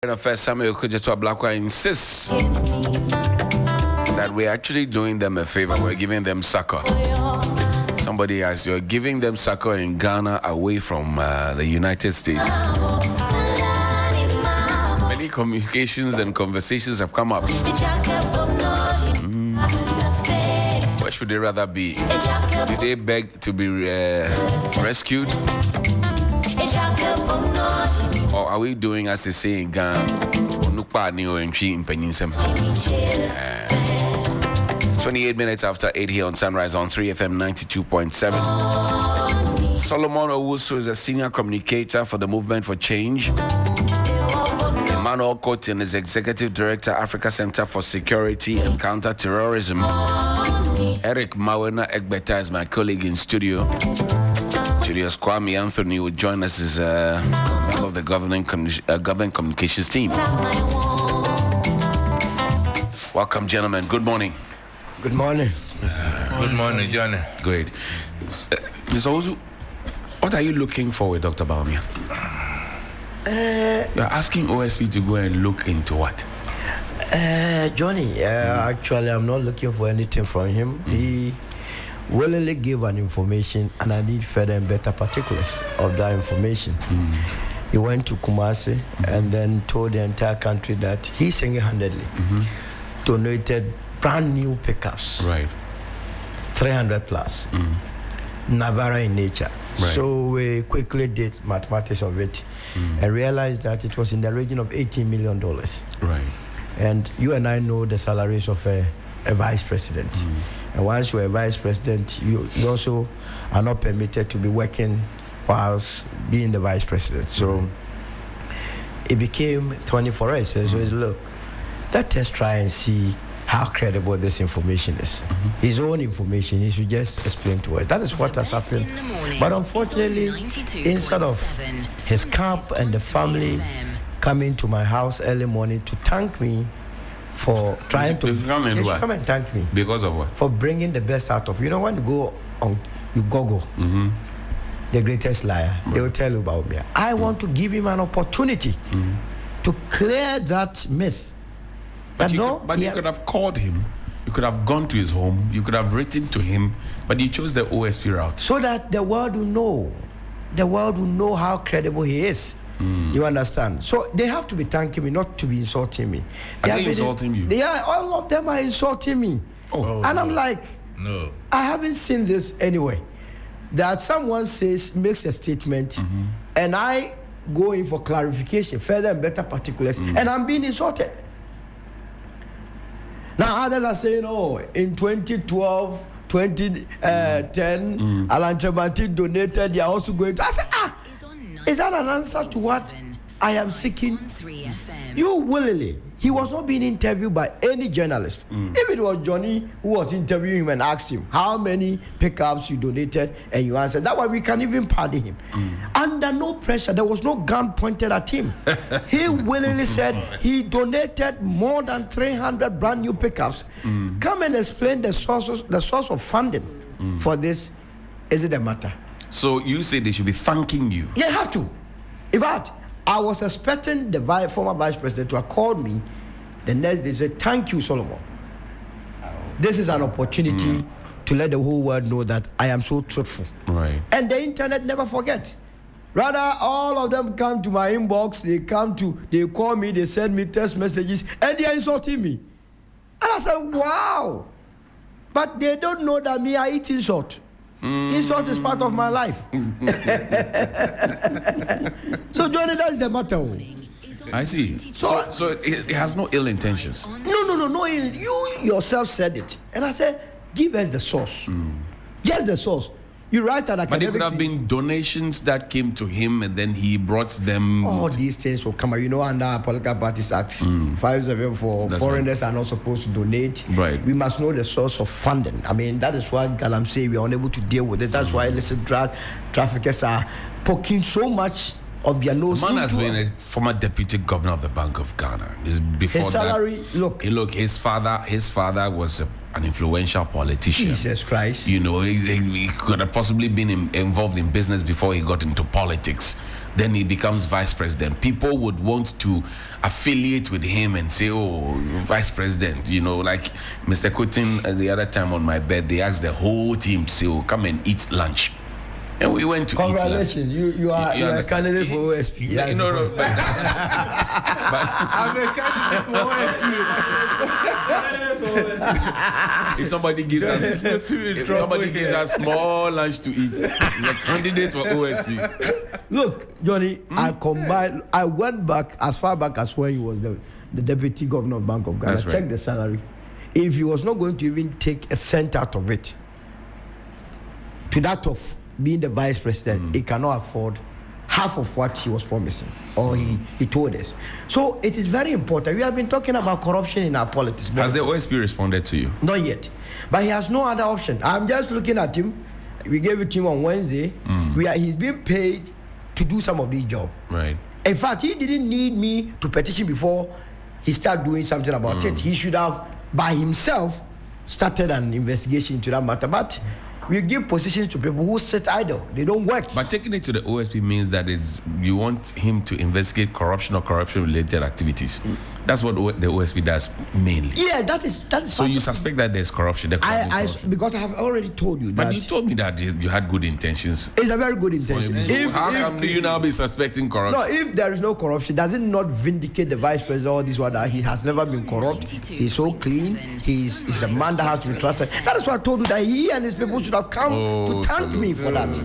First, Samuel Kujetwa Blakwa insists that we're actually doing them a favor. We're giving them succor. Somebody asked, you're giving them succor in Ghana away from the United States. Many communications and conversations have come up. Where should they rather be? Do they beg to be rescued? Or are we doing as they say in Ghana? It's 28 minutes after 8 here on Sunrise on 3FM 92.7. Solomon Owusu is a senior communicator for the Movement for Change. Emmanuel Kotin is Executive Director, Africa Center for Security and Counter-Terrorism. Eric Mawena Egbeta is my colleague in studio. Julius Kwame Anthony will join us as a member of the government communications team. Welcome, gentlemen. Good morning. Good morning. Good morning, Johnny. Great. Mr. Owusu, what are you looking for with Dr. Bawumia? You're asking OSP to go and look into what? Johnny, actually, I'm not looking for anything from him. He willingly gave an information, and I need further and better particulars of that information. He went to Kumasi and then told the entire country that he single-handedly donated brand new pickups, Right. 300 plus, Navara in nature. Right. So we quickly did mathematics of it and realized that it was in the region of $18 million. Right. And you and I know the salaries of a vice president. And once you're a vice president, you also are not permitted to be working whilst being the vice president. So it became 24 hours. So look, let us try and see how credible this information is. His own information, he should just explain to us. That is what has happened. But unfortunately, instead of his camp and the family coming to my house early morning to thank me for trying to come and thank me. Because of what? For bringing the best out of you. You know, when you go on, you Google the greatest liar, they will tell you about me. I want to give him an opportunity to clear that myth. But you could have called him. You could have gone to his home. You could have written to him. But you chose the OSP route. So that the world will know. The world will know how credible he is. You understand? So they have to be thanking me, not to be insulting me. Are they insulting you? All of them are insulting me. And I'm like, no, I haven't seen this anywhere. That someone makes a statement, and I go in for clarification, further and better particulars, and I'm being insulted. Now others are saying, in 2012, 2010, Alan Tremanti donated, they are also going to. I said, is that an answer to what I am seeking? You willingly. He was not being interviewed by any journalist. If it was Johnny who was interviewing him and asked him how many pickups you donated, and you answered, that way we can even pardon him. Under no pressure, there was no gun pointed at him. He willingly said he donated more than 300 brand new pickups. Come and explain the source of funding for this. Is it a matter? So you say they should be thanking you? They have to. In fact, I was expecting the former vice president to have called me the next day and said, thank you, Solomon. This is an opportunity to let the whole world know that I am so truthful. Right. And the internet never forgets. Rather, all of them come to my inbox, they call me, they send me text messages, and they are insulting me. And I said, wow. But they don't know that me, I eat insult. Insult is part of my life. So, Johnny, that's the matter. I see. So it has no ill intentions. No. You yourself said it. And I said, give us the source. Just the source. You write an academic. But it could have been donations that came to him and then he brought them. All these things will come. You know, under our Political Parties Act, 5-7 for that's foreigners are not supposed to donate. Right. We must know the source of funding. I mean, that is why Galam say we are unable to deal with it. That's why illicit drug traffickers are poking so much of their nose. The man has been a former deputy governor of the Bank of Ghana. Before his salary, that, look, his father was an influential politician. Jesus Christ. You know, he could have possibly been involved in business before he got into politics. Then he becomes vice president. People would want to affiliate with him and say, oh, vice president. You know, like Mr. Kutin the other time on my bed, they asked the whole team to say, oh, come and eat lunch. And we went to eat lunch. Congratulations, you are a candidate for OSP. No. But I'm a candidate for OSP. If somebody gives us small lunch to eat, he's a candidate for OSP. Look, Johnny, I went back as far back as when he was the deputy governor of Bank of Ghana. That's right. Check the salary. If he was not going to even take a cent out of it, to that of being the vice president, he cannot afford half of what he was promising, or he told us. So it is very important. We have been talking about corruption in our politics. Has the OSP responded to you? Not yet. But he has no other option. I'm just looking at him. We gave it to him on Wednesday. He's being paid to do some of these jobs. Right. In fact, he didn't need me to petition before he started doing something about it. He should have, by himself, started an investigation into that matter. But we give positions to people who sit idle. They don't work. But taking it to the OSP means that you want him to investigate corruption or corruption-related activities. That's what the OSP does mainly. Yeah, that is. So you suspect that there's corruption? Because I have already told you that. But you told me that you had good intentions. It's a very good intention. So how come do you now be suspecting corruption? No, if there is no corruption, does it not vindicate the vice president or this one that he has never been corrupt? He's so clean. He's a man that has to be trusted. That is why I told you that he and his people should have come to thank me for that,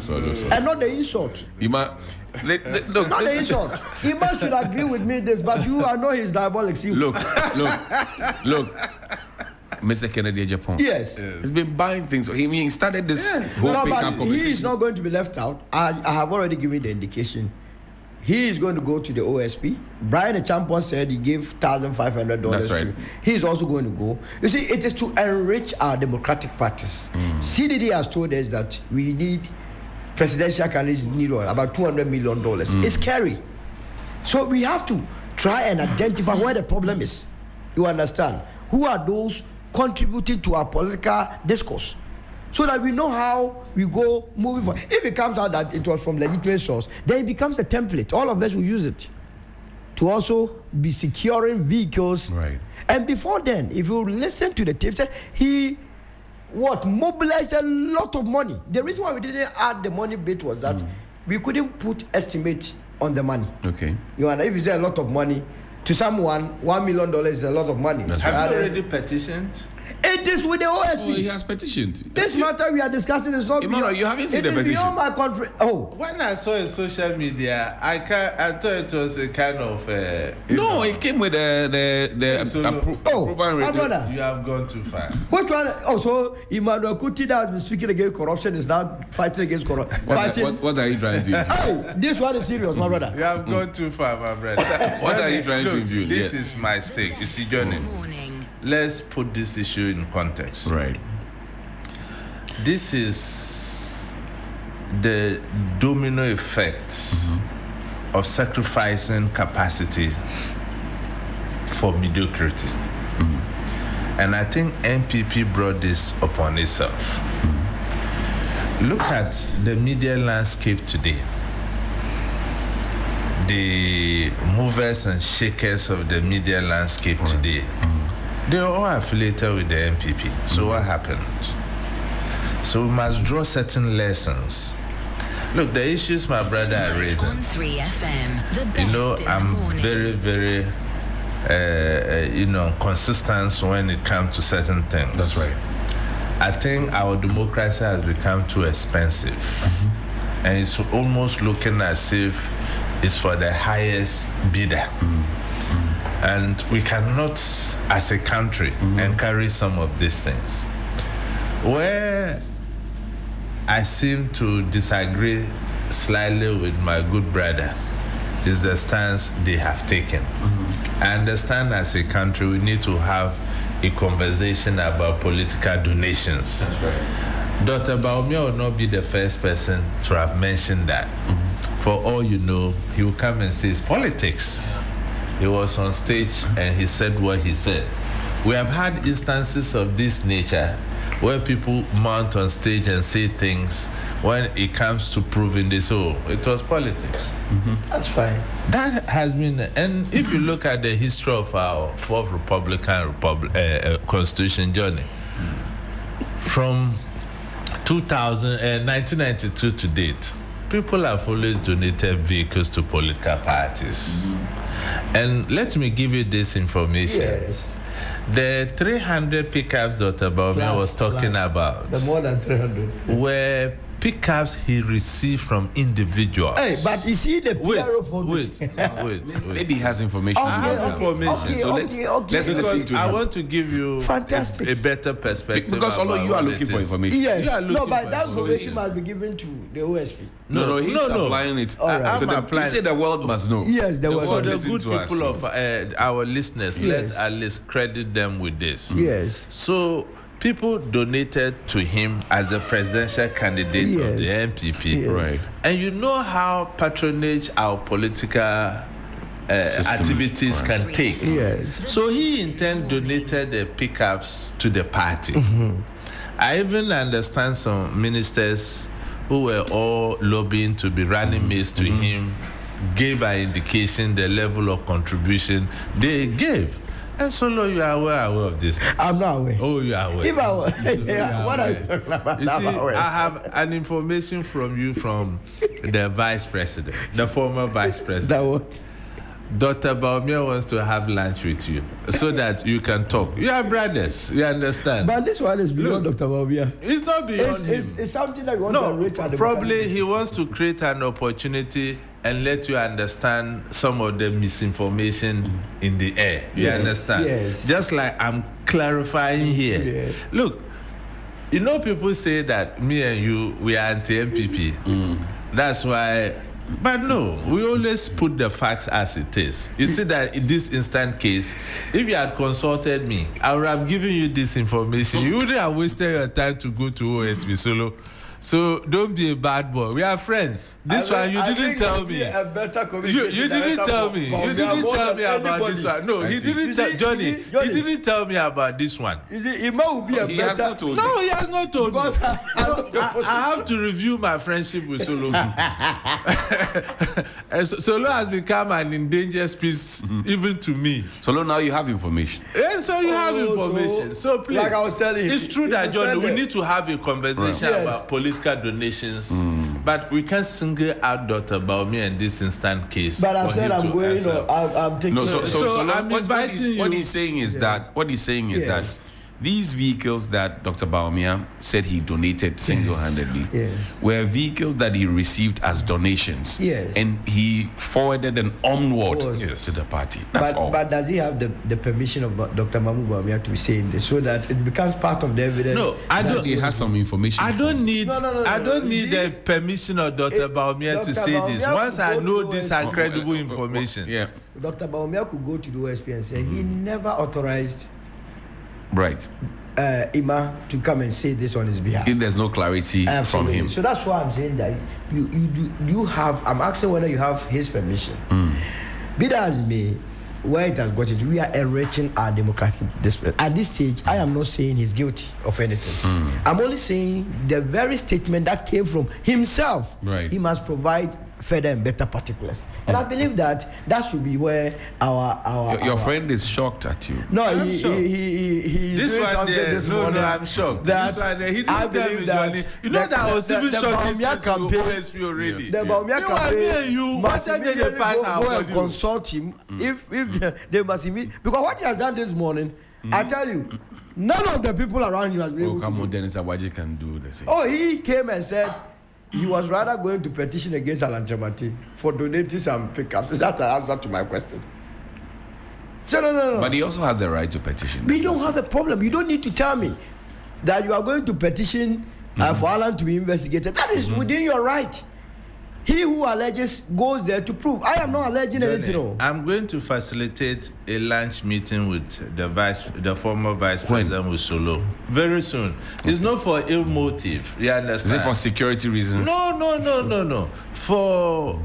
and not the insult. Look, not the insult. He must should agree with me this, but I know he's diabolic. Look. Mr. Kennedy Japan. Yes. He's been buying things. He started this whole pickup competition. He is not going to be left out. I have already given the indication. He is going to go to the OSP. Brian the Champion said he gave $1,500 That's right. to. He is also going to go. You see, it is to enrich our democratic parties. CDD has told us that we need presidential candidates need about $200 million. It's scary. So we have to try and identify where the problem is. You understand? Who are those contributing to our political discourse? So that we know how we go moving forward. If it comes out that it was from legitimate source, then it becomes a template. All of us will use it to also be securing vehicles. Right. And before then, if you listen to the tapes, he mobilized a lot of money. The reason why we didn't add the money bit was that we couldn't put estimate on the money. Okay. You know, if you say a lot of money to someone, $1 million is a lot of money. Have you already petitioned? It is with the OSP. Oh, he has petitioned. This matter we are discussing is not Emmanuel, you haven't seen the petition. Beyond my country. When I saw it social media, I thought it was a kind of no, it came with the approval. My brother, you have gone too far. Which one? Oh, so Emmanuel Kuti that has been speaking against corruption is now fighting against corruption. What are you trying to do? Hey, this one is serious, my brother. You have gone too far, my brother. What are you trying to impugn? This is my stake. You see, Johnny. Let's put this issue in context. Right. This is the domino effect of sacrificing capacity for mediocrity. And I think NPP brought this upon itself. Look at the media landscape today. The movers and shakers of the media landscape today. They are all affiliated with the NPP. So what happened? So we must draw certain lessons. Look, the issues my brother are raising. On 3FM, the best you know, in I'm the morning. very, very, consistent when it comes to certain things. That's right. I think our democracy has become too expensive. And it's almost looking as if it's for the highest bidder. And we cannot, as a country, encourage some of these things. Where I seem to disagree slightly with my good brother is the stance they have taken. I understand as a country we need to have a conversation about political donations. That's right. Dr. Bawumia will not be the first person to have mentioned that. for all you know, he will come and say it's politics. He was on stage and he said what he said. We have had instances of this nature where people mount on stage and say things when it comes to proving this, it was politics. That's fine. That has been, and if you look at the history of our fourth Constitution journey, from 1992 to date, people have always donated vehicles to political parties. And let me give you this information. Yes. The 300 pickups Dr. Bawumia was talking about, the more than 300, were pickups he received from individuals. Hey, but you see the wait. Maybe he has information. I have information. So let's listen to him. I want to give you fantastic a better perspective. Because although you are looking for information. Yes. No, but that information must be given to the OSP. No, he's applying it. Right. So you say the world must know. Yes, the world. For the listen good to people us. of our listeners, let at least credit them with this. Yes. So people donated to him as the presidential candidate of the NPP. Yes. Right. And you know how patronage our political activities can take. Yes. So he in turn donated the pickups to the party. I even understand some ministers who were all lobbying to be running mates to him gave an indication the level of contribution they gave. And Solo, you are aware of this. I'm not aware. Oh, you are aware. If I was, what are you talking about? You see, I'm aware. I have an information from you from the vice president, the former vice president. That what? Dr. Bawumia wants to have lunch with you so that you can talk. You are brothers, you understand? But this one is beyond Dr. Bawumia. It's not beyond him. It's something that we want to reach at the probably he wants to create an opportunity and let you understand some of the misinformation in the air. You understand? Yes. Just like I'm clarifying here. Yes. Look, you know people say that me and you, we are anti-MPP. That's why... But no, we always put the facts as it is. You see that in this instant case, if you had consulted me, I would have given you this information. You wouldn't have wasted your time to go to OSP solo. So don't be a bad boy. We are friends. This one you didn't tell me. A better You didn't tell me. You didn't tell me about this one. No, he didn't tell Johnny. He didn't tell me about this one. It will be a He has not told No, he has not told me. Because I have to review my friendship with Solo. And Solo has become an endangered species even to me. So now you have information. And so you have information. So please, like I was telling you, it's true that Johnny, we need to have a conversation about political donations, but we can't single out Dr. Bawumia in this instant case. But I've said I'm going. I'm taking. No, so I'm inviting you. What he's saying is that these vehicles that Dr. Bawumia said he donated single-handedly were vehicles that he received as donations. Yes. And he forwarded them onward to the party. That's all. But does he have the permission of Dr. Mahmoud Bawumia to be saying this so that it becomes part of the evidence? No, I don't. He has some information. I don't need. No. I don't need the permission of Dr. Bawumia to say this. Once I know this incredible information. Yeah. Dr. Bawumia could go to the OSP and say he never authorized Right. Ima to come and say this on his behalf. If there's no clarity from him. So that's why I'm saying that you have. I'm asking whether you have his permission. Be that as may, where it has got into, we are enriching our democratic discipline. At this stage, I am not saying he's guilty of anything. I'm only saying the very statement that came from himself. Right. He must provide further and better particulars. And I believe that should be where Your friend is shocked at you. No, he this doing one something there, this no, morning. I'm shocked. That This one there, he I didn't tell believe me, that Johnny. You know that I was even shocked Bawumia this campaign. campaign. Already. The Bawumia You and me and you, must what did they immediately pass go our and body? consult him if they must immediately, because what he has done this morning, I tell you, none of the people around him has been able to Come do. on, Dennis Awaji can do the same. Oh, he came and said he was rather going to petition against Alan Chamati for donating some pickups. Is that the answer to my question? So no. But he also has the right to petition. We don't have a problem. You don't need to tell me that you are going to petition for Alan to be investigated. That is within your right. He who alleges goes there to prove. I am not alleging anything. No. I'm going to facilitate a lunch meeting with the former vice president with Solo very soon. It's not for ill motive. You understand? Is it for security reasons? No. For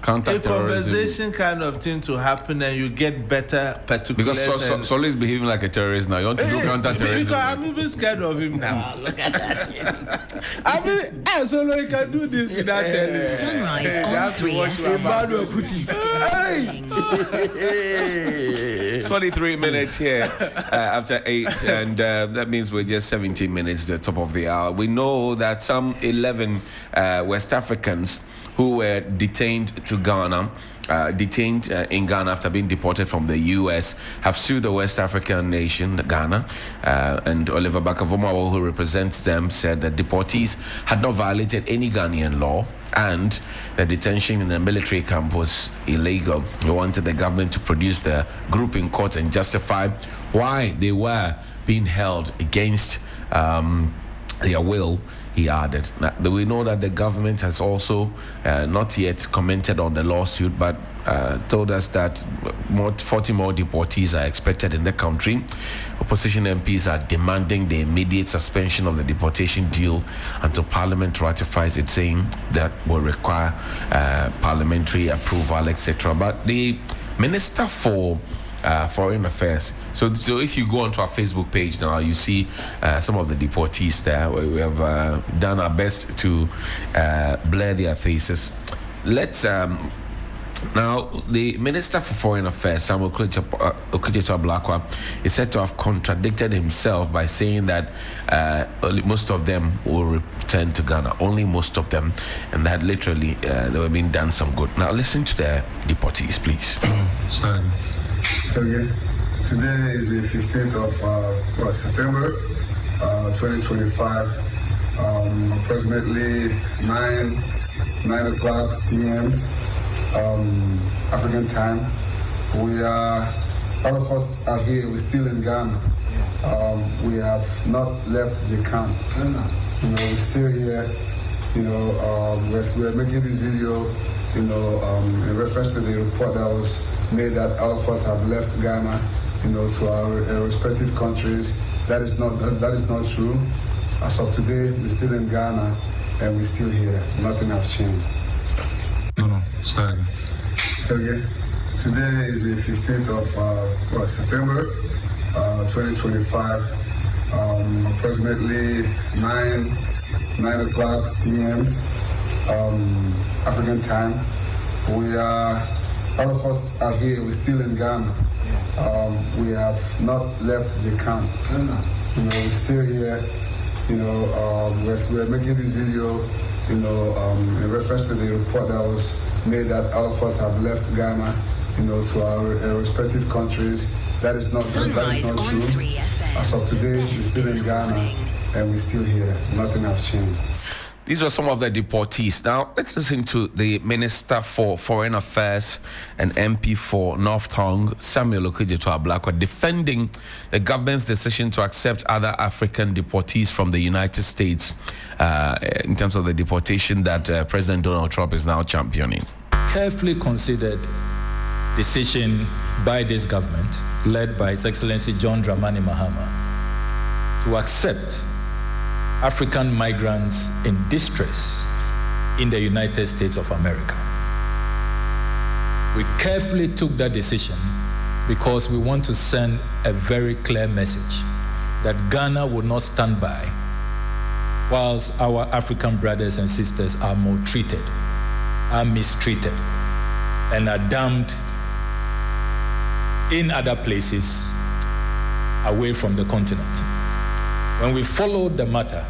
conversation kind of thing to happen, and you get better particulars. Because Sol is behaving like a terrorist now. You want to do counter-terrorism? I'm even scared of him now. Look at that. I mean, Solo, you can do this without telling. Sunrise on 3FM. It's 23 minutes here after 8, and that means we're just 17 minutes to the top of the hour. We know that some 11 West Africans who were detained in Ghana after being deported from the U.S. have sued the West African nation, Ghana, and Oliver Bakavomawo, who represents them, said that deportees had not violated any Ghanaian law and the detention in a military camp was illegal. He wanted the government to produce the group in court and justify why they were being held against their will, he added. Now, we know that the government has also not yet commented on the lawsuit, but told us that 40 more deportees are expected in the country. Opposition MPs are demanding the immediate suspension of the deportation deal until Parliament ratifies it, saying that will require parliamentary approval, etc. But the Minister for Foreign Affairs. So if you go onto our Facebook page now, you see some of the deportees there. We have done our best to blur their faces. Let's now, the Minister for Foreign Affairs, Samuel Okudzeto-Ablakwa, is said to have contradicted himself by saying that most of them will return to Ghana, only most of them, and that literally they were being done some good. Now, listen to the deportees, please. So again, today is the 15th of September, 2025, approximately 9 o'clock p.m. African time. We are, all of us are here, we're still in Ghana. We have not left the camp. We're still here. We're making this video, in reference to the report that was made that all of us have left Ghana, to our respective countries. That is not true. As of today, we're still in Ghana and we're still here. Nothing has changed. Start again. So again, today is the 15th of September, 2025, approximately 9 o'clock p.m. African time. We are, all of us are here, we're still in Ghana. We have not left the camp. We're still here. We're making this video, in reference to the report that was made that all of us have left Ghana, to our respective countries. That is not true. As of today, we're still in Ghana and we're still here. Nothing has changed. These are some of the deportees. Now, let's listen to the Minister for Foreign Affairs and MP for North Tongue, Samuel Okudzeto-Ablakwa, defending the government's decision to accept other African deportees from the United States in terms of the deportation that President Donald Trump is now championing. Carefully considered decision by this government, led by His Excellency John Dramani Mahama, to accept African migrants in distress in the United States of America. We carefully took that decision because we want to send a very clear message that Ghana will not stand by whilst our African brothers and sisters are maltreated, are mistreated, and are dumped in other places away from the continent. When we followed the matter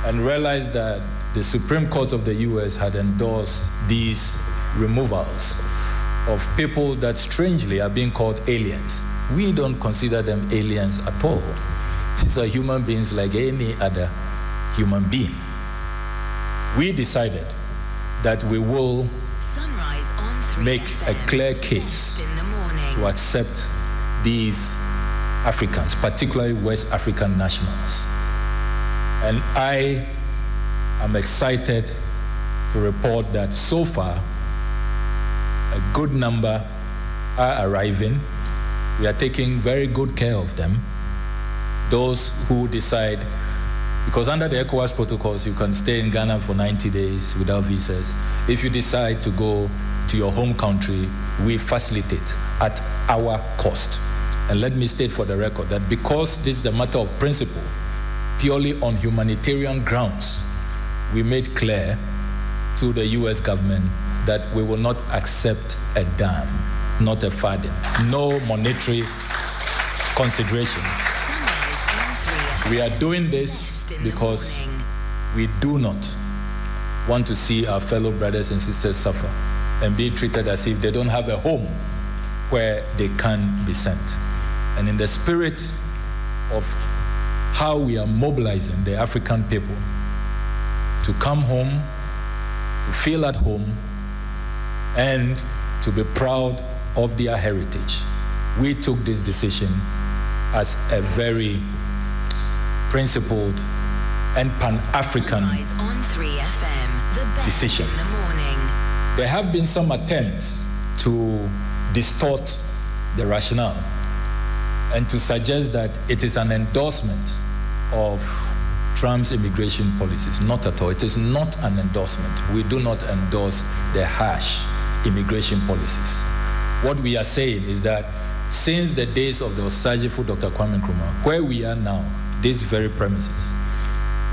and realized that the Supreme Court of the U.S. had endorsed these removals of people that strangely are being called aliens, we don't consider them aliens at all. These are human beings like any other human being. We decided that we will make a clear case to accept these Africans, particularly West African nationals. And I am excited to report that so far, a good number are arriving. We are taking very good care of them. Those who decide Because under the ECOWAS protocols, you can stay in Ghana for 90 days without visas. If you decide to go to your home country, we facilitate at our cost. And let me state for the record that because this is a matter of principle, purely on humanitarian grounds, we made clear to the US government that we will not accept a dime, not a farthing, no monetary consideration. We are doing this because we do not want to see our fellow brothers and sisters suffer and be treated as if they don't have a home where they can be sent. And in the spirit of how we are mobilizing the African people to come home, to feel at home, and to be proud of their heritage, we took this decision as a very principled and Pan-African decision. There have been some attempts to distort the rationale and to suggest that it is an endorsement of Trump's immigration policies. Not at all. It is not an endorsement. We do not endorse the harsh immigration policies. What we are saying is that since the days of the Osagefo Dr. Kwame Nkrumah, where we are now, these very premises,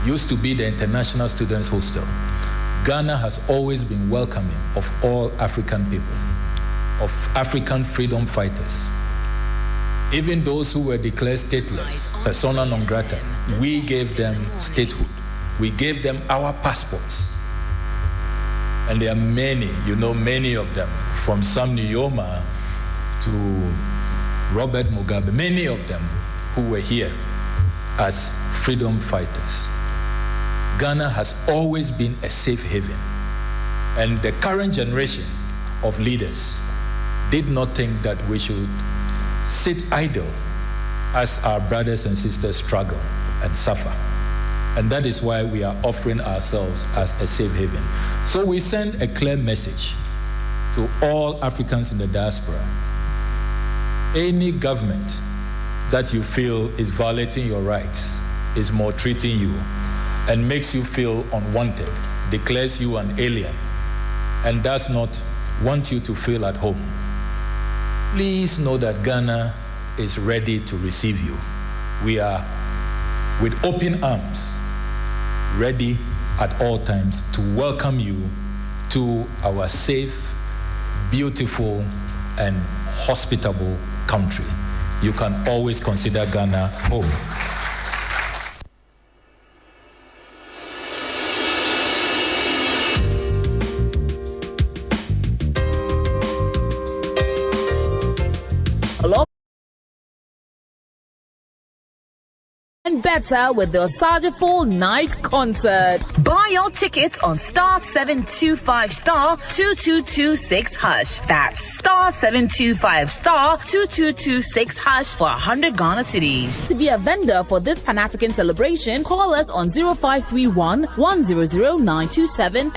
used to be the International Students Hostel. Ghana has always been welcoming of all African people, of African freedom fighters. Even those who were declared stateless, persona non grata, we gave them statehood. We gave them our passports. And there are many, many of them, from Sam Nujoma to Robert Mugabe, many of them who were here as freedom fighters. Ghana has always been a safe haven. And the current generation of leaders did not think that we should sit idle as our brothers and sisters struggle and suffer. And that is why we are offering ourselves as a safe haven. So we send a clear message to all Africans in the diaspora. Any government that you feel is violating your rights, is maltreating you, and makes you feel unwanted, declares you an alien, and does not want you to feel at home, please know that Ghana is ready to receive you. We are, with open arms, ready at all times to welcome you to our safe, beautiful, and hospitable country. You can always consider Ghana home. And better with the Osagefo Night Concert. Buy your tickets on *725 *2226#. That's *725 *2226# for 100 Ghana cedis. To be a vendor for this Pan-African celebration, call us on 0531 100 927.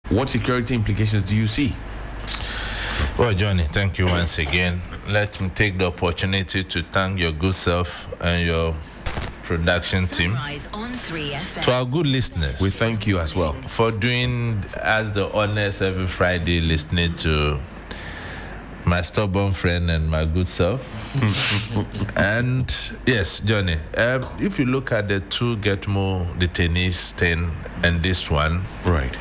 What security implications do you see? Well, Johnny, thank you once again. Let me take the opportunity to thank your good self and your production team. On 3FM. To our good listeners, We thank you as well. for doing as the honors every Friday, listening to my stubborn friend and my good self. And yes, Johnny, if you look at the two Getmo detainees thing and this one, Right.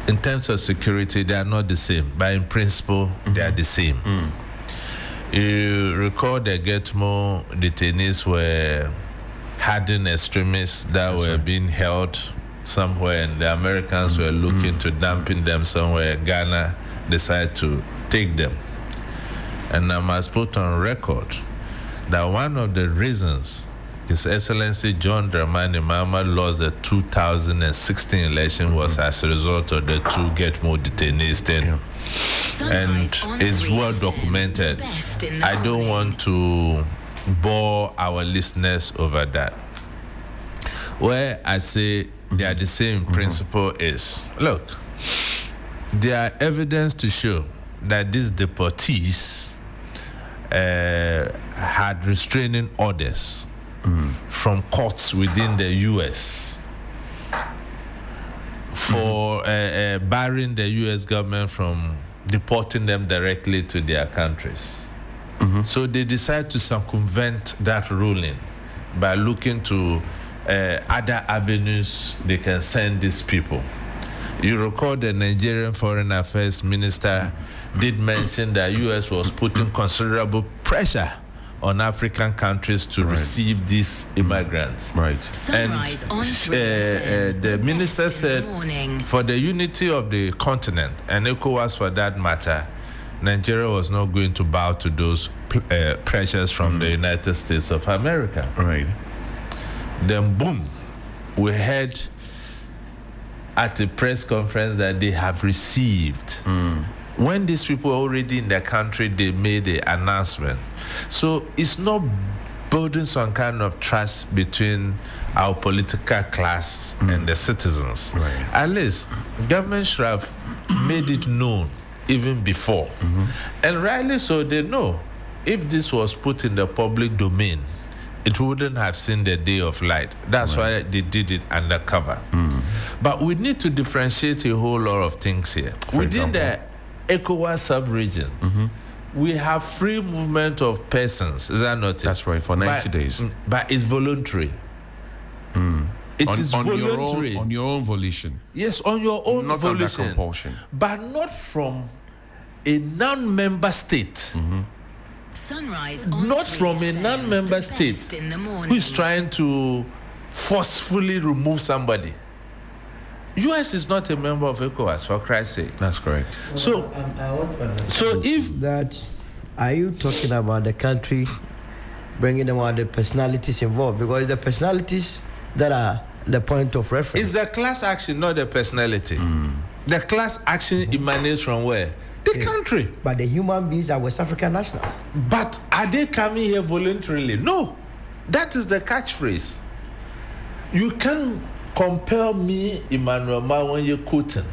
in terms of security, they are not the same, but in principle, they are the same. You recall the Getmo detainees were hardened extremists that were being held somewhere, and the Americans were looking to dampen them somewhere. Ghana decided to take them. And I must put on record that one of the reasons His Excellency John Dramani Mahama lost the 2016 election was as a result of the two Getmo detainees thing. And it's well documented. I don't want to bore our listeners over that. Where I say they are the same principle is, look, there are evidence to show that these deportees had restraining orders from courts within the U.S. for barring the U.S. government from deporting them directly to their countries. So they decide to circumvent that ruling by looking to other avenues they can send these people. You recall the Nigerian Foreign Affairs Minister did mention that U.S. was putting considerable pressure on African countries to receive these immigrants. Right. And the minister said, for the unity of the continent, and ECOWAS for that matter, Nigeria was not going to bow to those pressures from the United States of America. Right. Then boom, we heard at a press conference that they have received. When these people were already in the country, they made an announcement. So it's not building some kind of trust between our political class and the citizens. Right. At least, government should have made it known even before. And rightly so, they know if this was put in the public domain, it wouldn't have seen the day of light. That's why they did it undercover. But we need to differentiate a whole lot of things here. Within the ECOWAS sub-region, we have free movement of persons. Is that not it? That's right, for 90 days. But it's voluntary. It is voluntary. On your own volition. Yes, on your own Not volition. under compulsion. But not from a non-member state. Sunrise on Not from a 3FM, non-member the state best in the morning. who is trying to forcefully remove somebody. U.S. is not a member of ECOWAS, for Christ's sake. That's correct. So, I want to understand so if that, are you talking about the country bringing them out the personalities involved? Because the personalities that are the point of reference. it's the class action, not the personality. The class action emanates from where? The country. But the human beings are West African nationals. But are they coming here voluntarily? No. That is the catchphrase. You can't compel me, Emmanuel Mawonye Koten,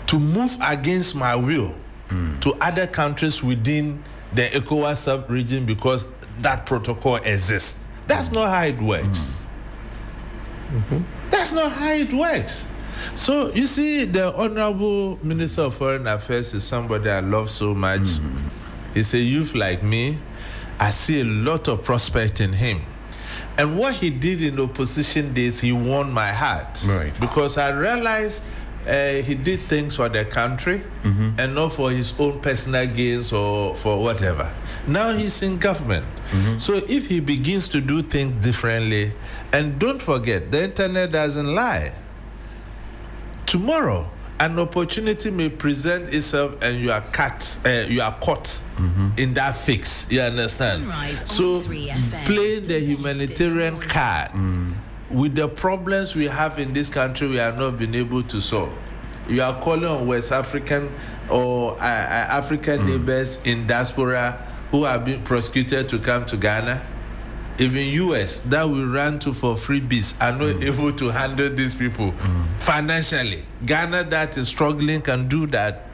to move against my will to other countries within the ECOWAS sub-region because that protocol exists. That's not how it works. That's not how it works. So, you see, the Honorable Minister of Foreign Affairs is somebody I love so much. He's a youth like me. I see a lot of prospect in him. And what he did in opposition days, he won my heart. Right. Because I realized he did things for the country and not for his own personal gains or for whatever. Now he's in government. So if he begins to do things differently, and don't forget, the internet doesn't lie. Tomorrow, an opportunity may present itself and you are caught in that fix. You understand? Sunrise on So 3FM, playing the the best humanitarian in the card with the problems we have in this country, we have not been able to solve. You are calling on West African or African neighbors in diaspora who have been prosecuted to come to Ghana. even US that we ran to for freebies are not able to handle these people financially. Ghana that is struggling can do that,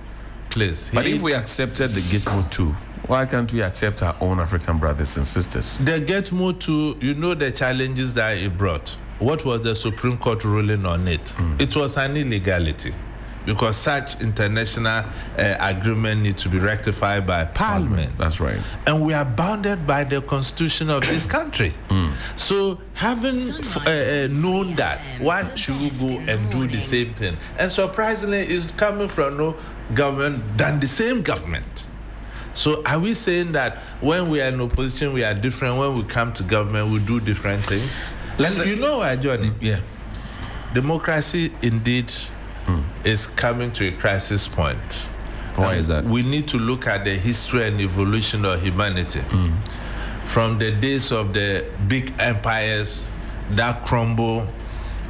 please. But if we accepted the Gitmo 2, why can't we accept our own African brothers and sisters? The Gitmo 2, you know the challenges that it brought. What was the Supreme Court ruling on it? It was an illegality, because such international agreement needs to be rectified by Parliament. That's right. And we are bounded by the Constitution of this country. So having known that, why should we go and do the same thing? And surprisingly, it's coming from no government than the same government. So are we saying that when we are in opposition, we are different? When we come to government, we do different things? You know why, Johnny? Yeah. Democracy indeed is coming to a crisis point. Why is that? We need to look at the history and evolution of humanity. From the days of the big empires that crumble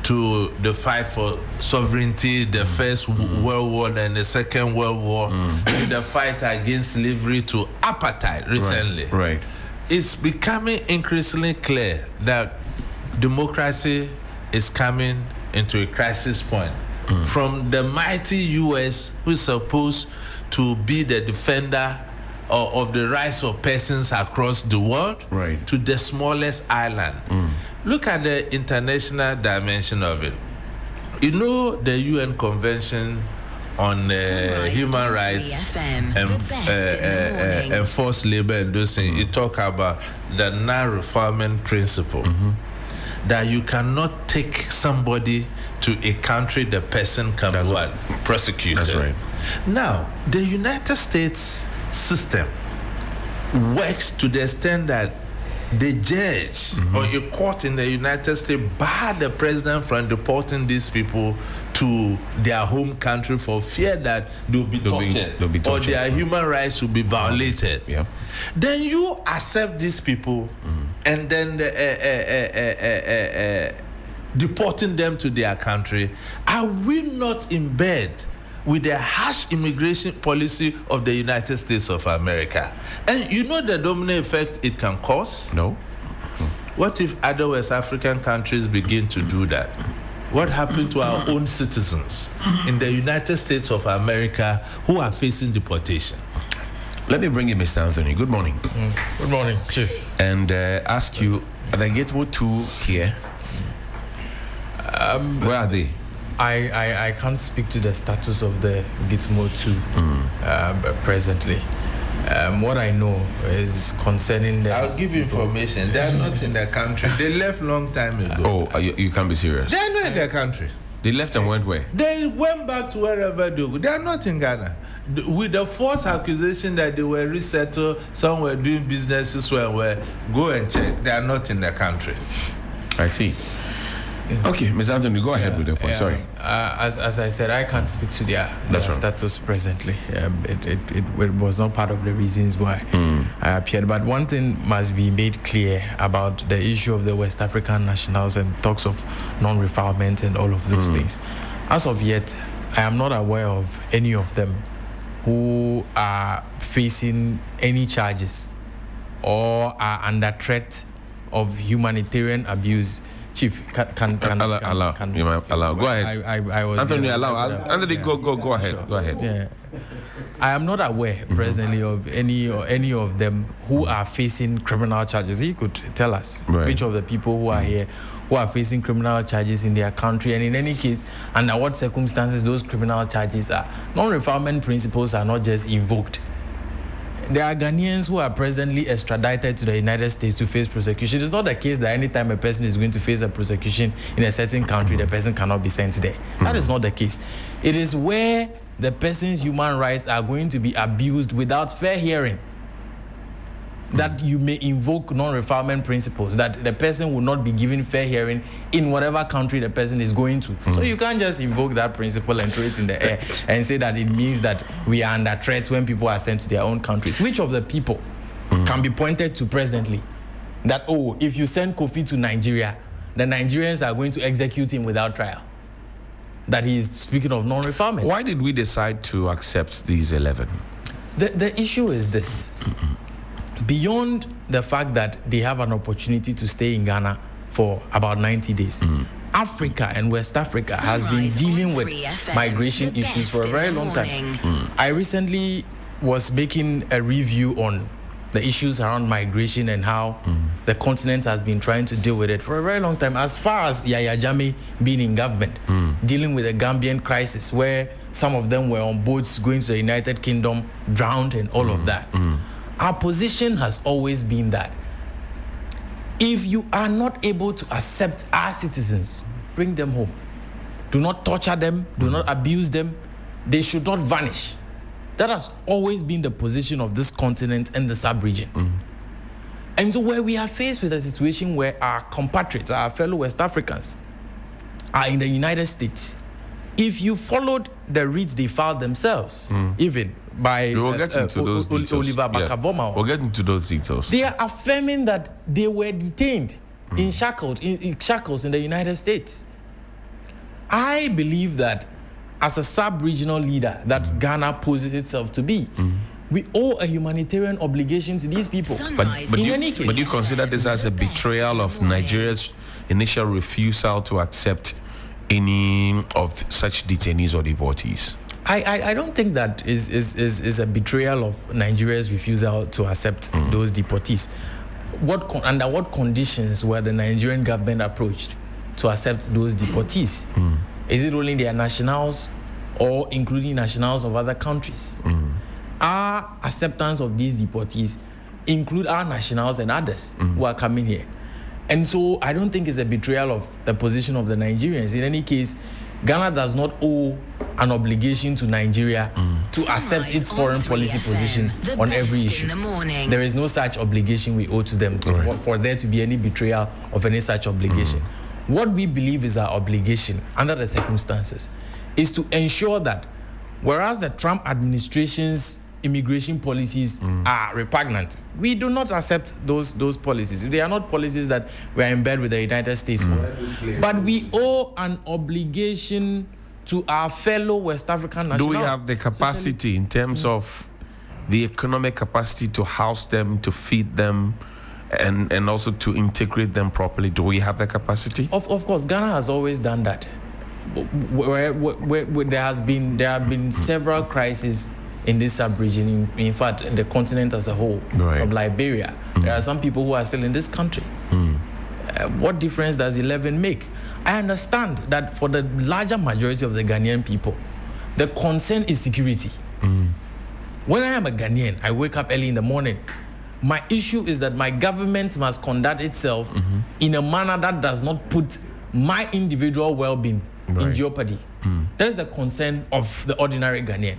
to the fight for sovereignty, the First World War and the Second World War, to the fight against slavery, to apartheid recently. Right. It's becoming increasingly clear that democracy is coming into a crisis point. From the mighty US, who is supposed to be the defender of the rights of persons across the world, to the smallest island. Look at the international dimension of it. You know the UN Convention on human rights and forced labor and those things. It talk about the non-refoulement principle. That you cannot take somebody to a country the person can be prosecuted. That's right. Now, the United States system works to the extent that the judge or a court in the United States barred the president from deporting these people to their home country for fear that they'll be tortured or their human rights will be violated. Then you accept these people and then deporting them to their country. Are we not in bed with the harsh immigration policy of the United States of America? And you know the domino effect it can cause? No. What if other West African countries begin to do that? What happened to our own citizens in the United States of America who are facing deportation? Let me bring in Mr. Anthony. Good morning. Good morning, Chief. And ask you, are the Gitmo 2 here? Where are they? I can't speak to the status of the Gitmo 2 presently. What I know is concerning the... I'll give you information. They are not in the country. They left long time ago. Oh, you can't be serious. They are not in the country. They left and went where? They went back to wherever they go. They are not in Ghana. With the false accusation that they were resettled, some were doing businesses where go and check. They are not in the country. I see. Okay, Mr. Anthony, go ahead with the point. Sorry. As I said, I can't speak to their status presently. It was not part of the reasons why I appeared. But one thing must be made clear about the issue of the West African nationals and talks of non-refoulement and all of those things. As of yet, I am not aware of any of them who are facing any charges or are under threat of humanitarian abuse. Chief, can allow. Go ahead. I was Anthony, allow. Anthony, go ahead. Sure. Go ahead. Yeah. I am not aware presently of any of them who are facing criminal charges. He could tell us which of the people who are here who are facing criminal charges in their country, and in any case, under what circumstances those criminal charges are. Non-refoulement principles are not just invoked. There are Ghanaians who are presently extradited to the United States to face prosecution. It's not the case that anytime a person is going to face a prosecution in a certain country, the person cannot be sent there. That is not the case. It is where the person's human rights are going to be abused without fair hearing that you may invoke non-refoulement principles, that the person will not be given fair hearing in whatever country the person is going to. So you can't just invoke that principle and throw it in the air and say that it means that we are under threat when people are sent to their own countries. Which of the people can be pointed to presently that, oh, if you send Kofi to Nigeria, the Nigerians are going to execute him without trial? That he is speaking of non-refoulement. Why did we decide to accept these 11? The issue is this. Beyond the fact that they have an opportunity to stay in Ghana for about 90 days. Africa and West Africa has been dealing with migration issues for a very long time. I recently was making a review on the issues around migration and how the continent has been trying to deal with it for a very long time. As far as Yahya Jammeh being in government, dealing with the Gambian crisis, where some of them were on boats going to the United Kingdom, drowned and all of that. Our position has always been that if you are not able to accept our citizens, bring them home. Do not torture them, do not abuse them. They should not vanish. That has always been the position of this continent and the sub-region. And so where we are faced with a situation where our compatriots, our fellow West Africans, are in the United States, if you followed the reads they filed themselves, even by Oliver Bakavoma, we'll get into those details. They are affirming that they were detained in shackles in the United States. I believe that as a sub-regional leader that Ghana poses itself to be, we owe a humanitarian obligation to these people. But do you consider this as a betrayal of Nigeria's initial refusal to accept any of such detainees or deportees? I don't think that is a betrayal of Nigeria's refusal to accept those deportees. Under what conditions were the Nigerian government approached to accept those deportees? Is it only their nationals or including nationals of other countries? Our acceptance of these deportees include our nationals and others who are coming here. And so I don't think it's a betrayal of the position of the Nigerians. In any case, Ghana does not owe an obligation to Nigeria to accept its foreign policy position on every issue. There is no such obligation we owe to them for there to be any betrayal of any such obligation. What we believe is our obligation under the circumstances is to ensure that whereas the Trump administration's immigration policies are repugnant, we do not accept those policies. They are not policies that we are in bed with the United States on. But we owe an obligation to our fellow West African nationals. Do we have the capacity in terms of the economic capacity to house them, to feed them, and also to integrate them properly? Do we have the capacity? Of course, Ghana has always done that. Where there have been several crises in this sub-region, in fact, the continent as a whole, from Liberia. There are some people who are still in this country. What difference does 11 make? I understand that for the larger majority of the Ghanaian people, the concern is security. When I am a Ghanaian, I wake up early in the morning. My issue is that my government must conduct itself in a manner that does not put my individual well-being in jeopardy. That is the concern of the ordinary Ghanaian.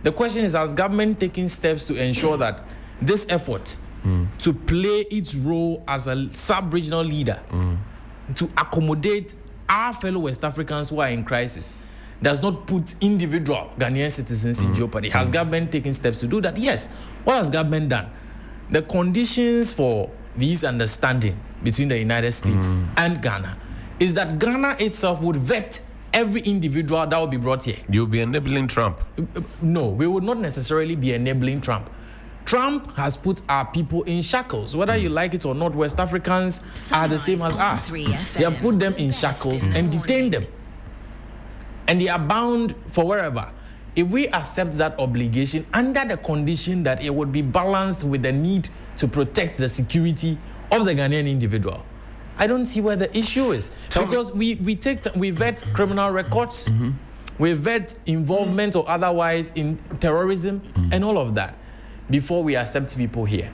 The question is, has government taken steps to ensure that this effort to play its role as a sub-regional leader to accommodate our fellow West Africans who are in crisis does not put individual Ghanaian citizens in jeopardy? Has government taken steps to do that? Yes. What has government done? The conditions for this understanding between the United States and Ghana is that Ghana itself would vet every individual that will be brought here. You'll be enabling Trump? No, we would not necessarily be enabling Trump. Trump has put our people in shackles. Whether you like it or not, West Africans are the same as us. They have put them in shackles and detained them. And they are bound for wherever. If we accept that obligation under the condition that it would be balanced with the need to protect the security of the Ghanaian individual, I don't see where the issue is. Because we vet criminal records, we vet involvement or otherwise in terrorism and all of that before we accept people here.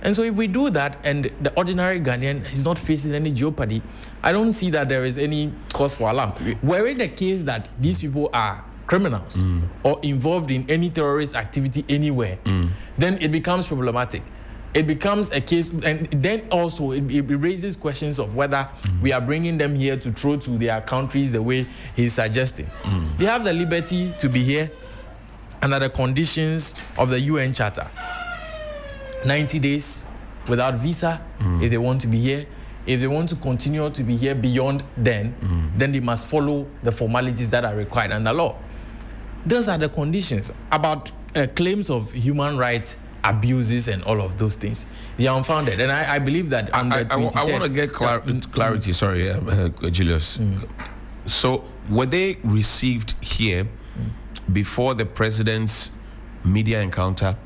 And so if we do that and the ordinary Ghanaian is not facing any jeopardy, I don't see that there is any cause for alarm. Were it the case that these people are criminals or involved in any terrorist activity anywhere, then it becomes problematic. It becomes a case, and then also it raises questions of whether we are bringing them here to throw to their countries the way he's suggesting. They have the liberty to be here under the conditions of the UN Charter. 90 days without visa if they want to be here. If they want to continue to be here beyond then they must follow the formalities that are required under law. Those are the conditions. About claims of human rights abuses and all of those things. They are unfounded. And I believe that I want to get clarity. Sorry, Julius. So were they received here before the president's media encounter,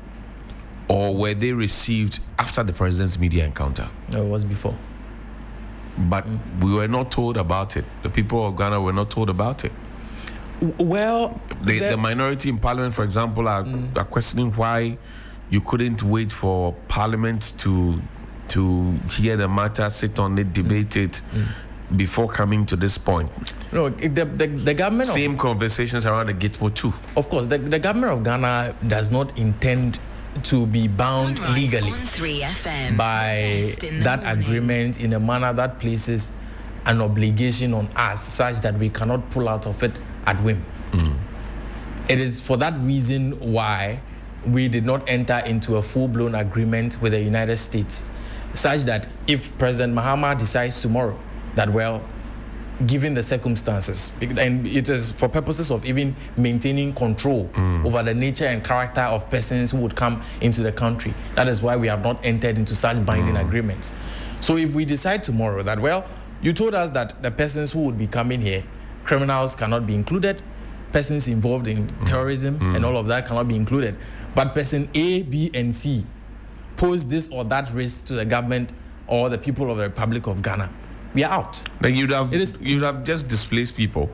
or were they received after the president's media encounter? No, it was before. But we were not told about it. The people of Ghana were not told about it. Well, the minority in parliament, for example, are questioning why you couldn't wait for parliament to hear the matter, sit on it, debate it before coming to this point. No, the government... Same conversations around the Gitmo too. Of course, the government of Ghana does not intend to be bound legally by that agreement in a manner that places an obligation on us such that we cannot pull out of it at whim. It is for that reason why we did not enter into a full-blown agreement with the United States, such that if President Mahama decides tomorrow that, well, given the circumstances, and it is for purposes of even maintaining control over the nature and character of persons who would come into the country, that is why we have not entered into such binding agreements. So if we decide tomorrow that, well, you told us that the persons who would be coming here, criminals cannot be included, persons involved in terrorism and all of that cannot be included, but person A, B, and C pose this or that risk to the government or the people of the Republic of Ghana, we are out. Then you'd have just displaced people,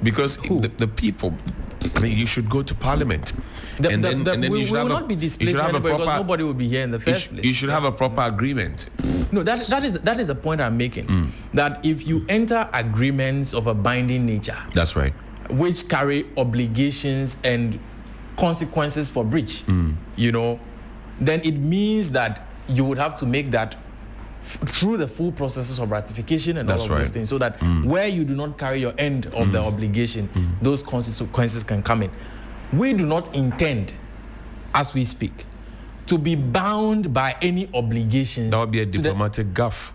because the people, I mean, you should go to parliament. We will not be displaced because nobody will be here in the first place. You should have a proper agreement. No, that is the point I'm making. That if you enter agreements of a binding nature, that's right, which carry obligations and consequences for breach, you know, then it means that you would have to make that through the full processes of ratification and all of those things, so that where you do not carry your end of the obligation, those consequences can come in. We do not intend, as we speak, to be bound by any obligations. That would be a diplomatic gaffe.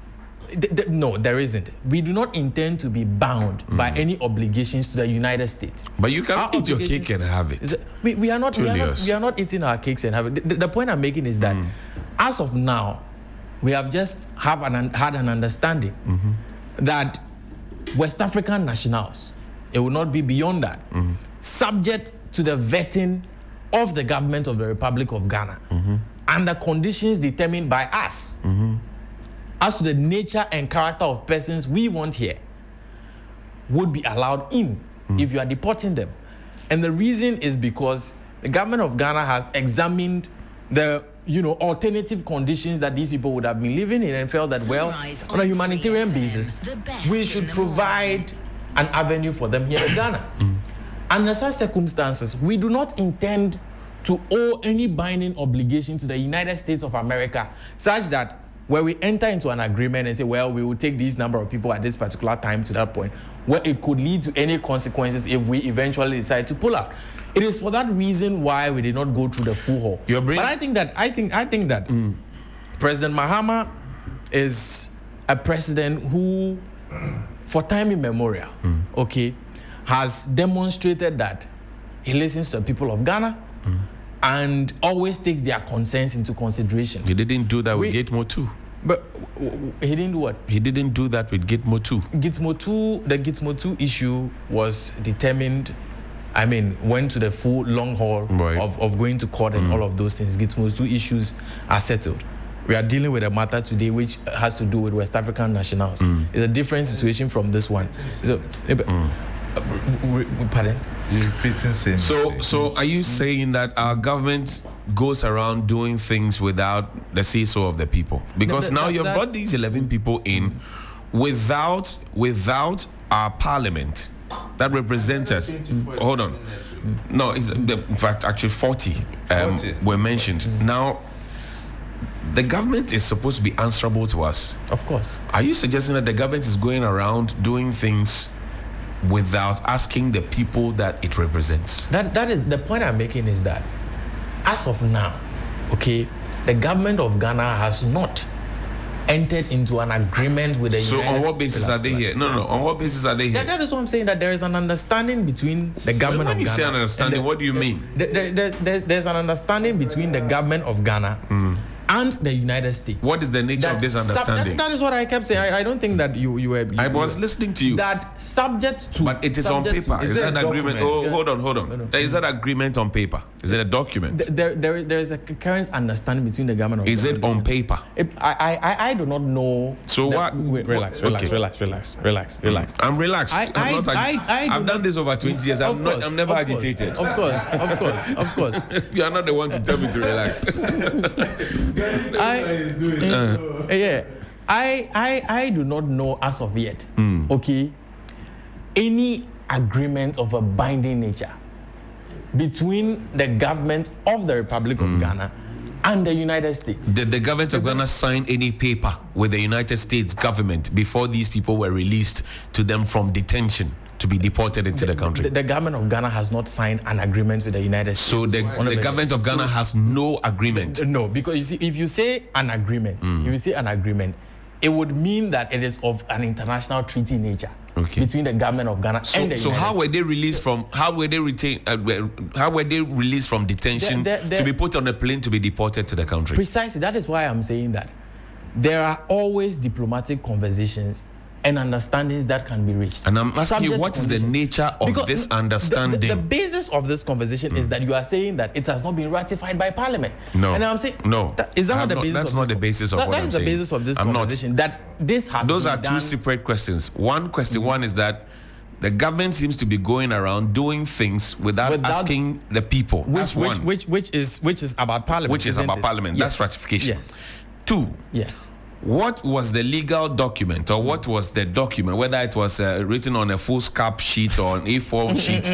No, there isn't. We do not intend to be bound by any obligations to the United States. But you can eat your cake and have it. We are not eating our cakes and have it. The point I'm making is that as of now, we have just had an understanding that West African nationals, it will not be beyond that, subject to the vetting of the government of the Republic of Ghana and the conditions determined by us as to the nature and character of persons we want here, would be allowed in if you are deporting them. And the reason is because the government of Ghana has examined the alternative conditions that these people would have been living in and felt that, well, on a humanitarian basis, we should provide an avenue for them here in Ghana. Under such circumstances, we do not intend to owe any binding obligation to the United States of America, such that where we enter into an agreement and say, well, we will take this number of people at this particular time to that point, where it could lead to any consequences if we eventually decide to pull out. It is for that reason why we did not go through the full haul. But I think that President Mahama is a president who, for time immemorial, has demonstrated that he listens to the people of Ghana and always takes their concerns into consideration. He didn't do that with Gitmo 2. But he didn't do what? He didn't do that with Gitmo 2. The Gitmo 2 issue was determined, went to the full long haul of going to court and all of those things. Gitmo 2 issues are settled. We are dealing with a matter today which has to do with West African nationals. It's a different situation from this one. So, pardon? You're repeating same. So are you saying that our government goes around doing things without the say-so of the people? Because now you've brought these 11 people in without our parliament that represents us. Hold on. No, in fact, actually 40 were mentioned. Now, the government is supposed to be answerable to us. Of course. Are you suggesting that the government is going around doing things without asking the people that it represents? That is the point I'm making, is that as of now, the government of Ghana has not entered into an agreement with the United States. So on what basis are they here? No. On what basis are they here? That is what I'm saying, that there is an understanding between the government of Ghana. When you say an understanding, what do you mean? There's an understanding between the government of Ghana and the United States. What is the nature of this understanding? That is what I kept saying. I don't think that you were... I was listening to you. That subject to... But it is on paper. Is that an agreement? Oh, hold on. Is that agreement on paper? Is it a document? There is a current understanding between the government of Ghana. Is it on paper? I do not know. So what? Relax. I'm relaxed. I've done this over 20 years. I'm never agitated. Of course. You are not the one to tell me to relax. I do not know as of yet, okay, any agreement of a binding nature between the government of the Republic of Ghana and the United States. Did the government of Ghana sign any paper with the United States government before these people were released to them from detention to be deported into the country? The government of Ghana has not signed an agreement with the United States. So the government of Ghana has no agreement? No, because you see, if you say an agreement, it would mean that it is of an international treaty nature. Okay. Between the government of Ghana and the United States. How were they released from? How were they released from detention to be put on a plane to be deported to the country? Precisely. That is why I'm saying that there are always diplomatic conversations and understandings that can be reached. And I'm asking you, what is the nature of this understanding? The basis of this conversation is that you are saying that it has not been ratified by Parliament. No. And I'm saying, no. Is that not the basis? That's not the basis of what I'm saying. That is the basis of this conversation. That this has. Those are two separate questions. One question one is that the government seems to be going around doing things without asking the people. Which is about Parliament. Which is about Parliament. Yes. That's ratification. Yes. Two. Yes. What was the legal document, or what was the document, whether it was written on a foolscap sheet or an A4 sheet?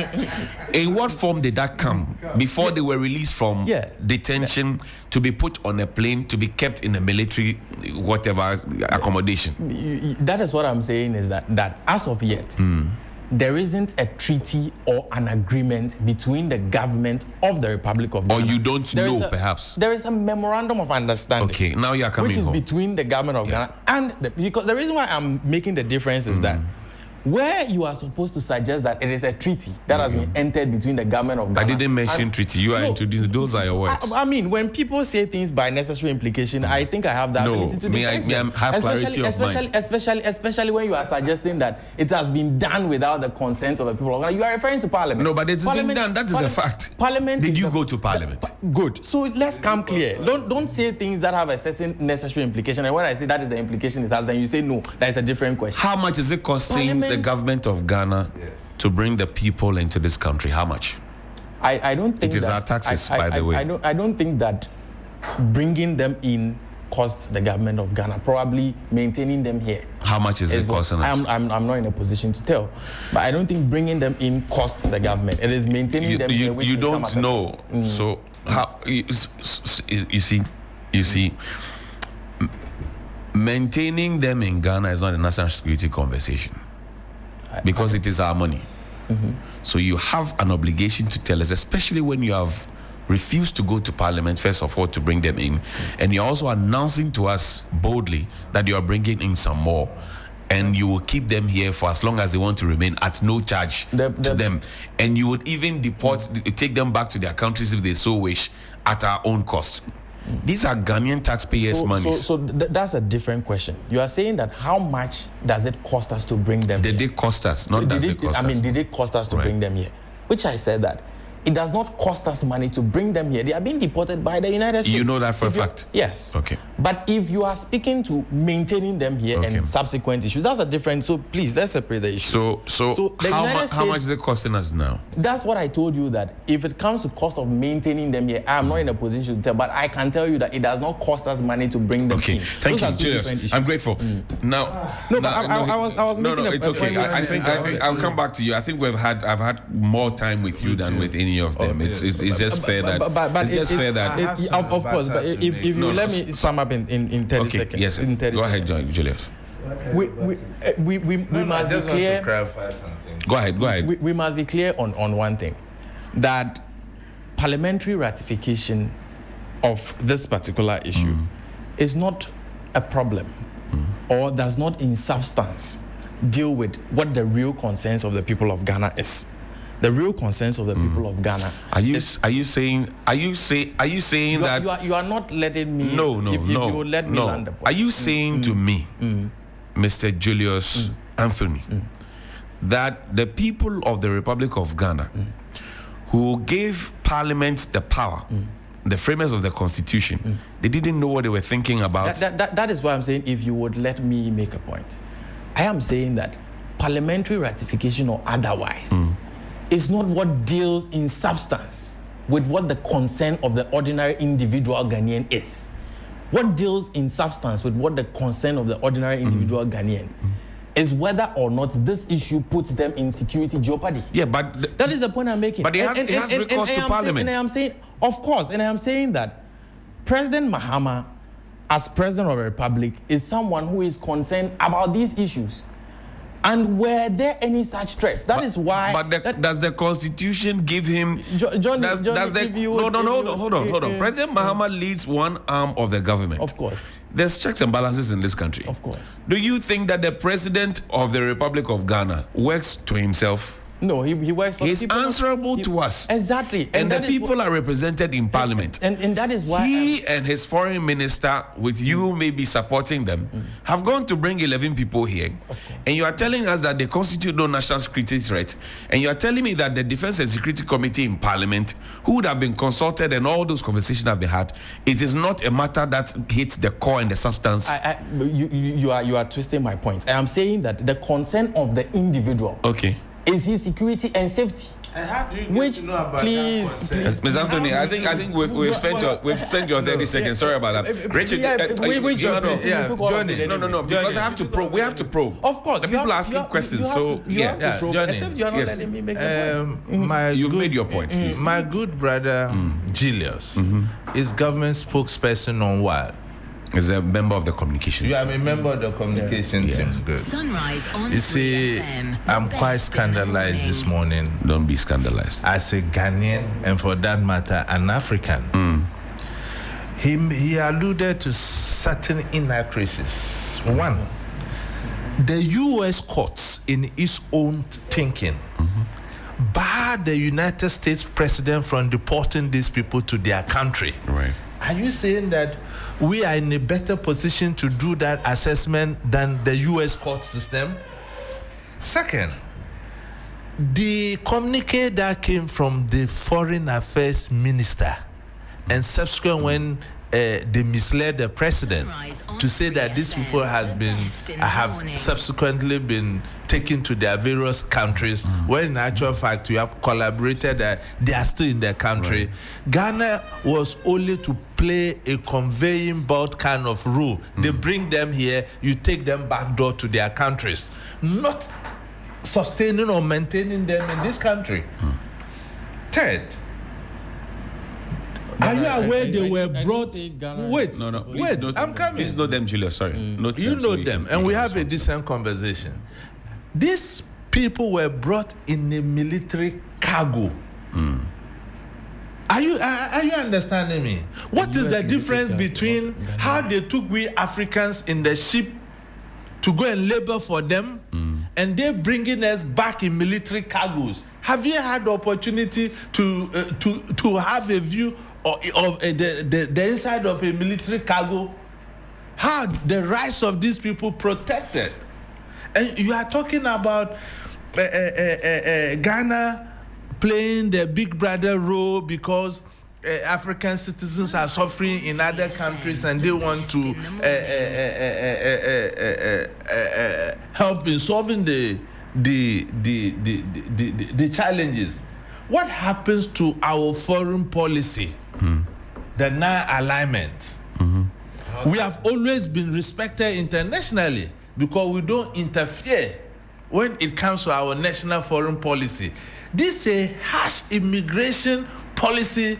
In what form did that come before they were released from detention to be put on a plane to be kept in a military whatever accommodation? That is what I'm saying, is that as of yet, there isn't a treaty or an agreement between the government of the Republic of Ghana. Or you don't know, perhaps? There is a memorandum of understanding. Okay, now you are coming home. Which is between the government of Ghana and... because the reason why I'm making the difference is that where you are supposed to suggest that it is a treaty that has been entered between the government of Ghana... I didn't mention treaty. You are introducing... Those are your words. I mean, when people say things by necessary implication, I think I have the ability to defend them. I have clarity of mind. Especially when you are suggesting that it has been done without the consent of the people of Ghana. You are referring to Parliament. No, but it's been done. That is a fact. Parliament... Did you go to Parliament? Good. So let's come clear. Don't say things that have a certain necessary implication. And when I say that is the implication it has, then you say no. That is a different question. How much is it costing the government of Ghana to bring the people into this country? How much? I don't think it is our taxes, by the way. I don't think that bringing them in cost the government of Ghana. Probably maintaining them here. How much is it costing us? I'm not in a position to tell, but I don't think bringing them in costs the government. It is maintaining them here. You don't know. So how you see. Maintaining them in Ghana is not a national security conversation. Because it is our money. So you have an obligation to tell us, especially when you have refused to go to Parliament, first of all, to bring them in. And you're also announcing to us boldly that you are bringing in some more. And you will keep them here for as long as they want to remain at no charge to them. And you would even take them back to their countries if they so wish at our own cost. These are Ghanaian taxpayers' money. So that's a different question. You are saying that how much does it cost us to bring them here? Did it cost us? Not does it cost us. I mean, did it cost us to bring them here? Which I said that it does not cost us money to bring them here. They are being deported by the United States. You know that for a fact? Yes. Okay. But if you are speaking to maintaining them here and subsequent issues, that's a different... So please, let's separate the issues. So how much is it costing us now? That's what I told you, that if it comes to cost of maintaining them here, I'm not in a position to tell, but I can tell you that it does not cost us money to bring them in. Thank you, Julius. I'm grateful. I was making it's okay. I think I'll come back to you. I think I've had more time with you than with any of them. It's just fair that. Of course. But if you let me sum up in 30 seconds. Yes. In 30 Go ahead, Julius. We must be clear. Go ahead. We must be clear on one thing, that parliamentary ratification of this particular issue is not a problem or does not in substance deal with what the real concerns of the people of Ghana is. The real concerns of the people of Ghana. Are you saying that you are not letting me? No. If you would let me land the point. Are you saying to me, Mr. Julius Anthony, that the people of the Republic of Ghana, who gave Parliament the power, the framers of the Constitution, they didn't know what they were thinking about? That is why I'm saying, if you would let me make a point. I am saying that parliamentary ratification or otherwise is not what deals in substance with what the concern of the ordinary individual Ghanaian is. What deals in substance with what the concern of the ordinary individual Ghanaian is whether or not this issue puts them in security jeopardy. Yeah, but that is the point I'm making. But it has recourse to Parliament. And I am saying, of course, and I am saying that President Mahama, as President of the Republic, is someone who is concerned about these issues. And were there any such threats? That is why. But does the Constitution give him? Hold on. President Mahama leads one arm of the government. Of course. There's checks and balances in this country. Of course. Do you think that the President of the Republic of Ghana works to himself? No, he works for He's the people. answerable to us. Exactly. And the people are represented in Parliament. And that is why he and his foreign minister, with you maybe supporting them, have gone to bring 11 people here. And you are telling us that they constitute no national security threat. And you are telling me that the Defense and Security Committee in Parliament, who would have been consulted and all those conversations have been had, it is not a matter that hits the core and the substance. You are twisting my point. I am saying that the concern of the individual is his security and safety. And how do you get to know about that? Ms. Anthony, I think we've spent your 30 seconds. Sorry about that. Richard, Johnny. No. Because I have to probe. We have to probe. Of course. The people are asking questions. So Johnny. Except you are not letting me make a point. You've made your point, please. My good brother Julius is government spokesperson on what? Is a member of the communications. You are a member of the communication team. Good. Sunrise on you see, I'm quite scandalized this morning. Don't be scandalized. As a Ghanaian, and for that matter, an African. He alluded to certain inaccuracies. One, the U.S. courts, in its own thinking, barred the United States president from deporting these people to their country. Right. Are you saying that we are in a better position to do that assessment than the U.S. court system? Second, the communique that came from the foreign affairs minister and subsequent when they misled the president to say that these people have subsequently been taken to their various countries, when in actual fact you have collaborated that they are still in their country. Right. Ghana was only to play a conveying belt kind of rule. They bring them here, you take them back door to their countries, not sustaining or maintaining them in this country. Third, are you aware they were brought? Wait, I'm coming. Please know them, Julius. Sorry. You know them, and we have a decent conversation. These people were brought in a military cargo. Are you understanding me? What is the difference between how they took we Africans in the ship to go and labor for them, and they bringing us back in military cargos? Have you had the opportunity to have a view of the inside of a military cargo? How the rights of these people protected? And you are talking about Ghana playing the big brother role because African citizens are suffering in other countries and they want to help in solving the challenges. What happens to our foreign policy? The non-alignment. We have always been respected internationally because we don't interfere when it comes to our national foreign policy. This is a harsh immigration policy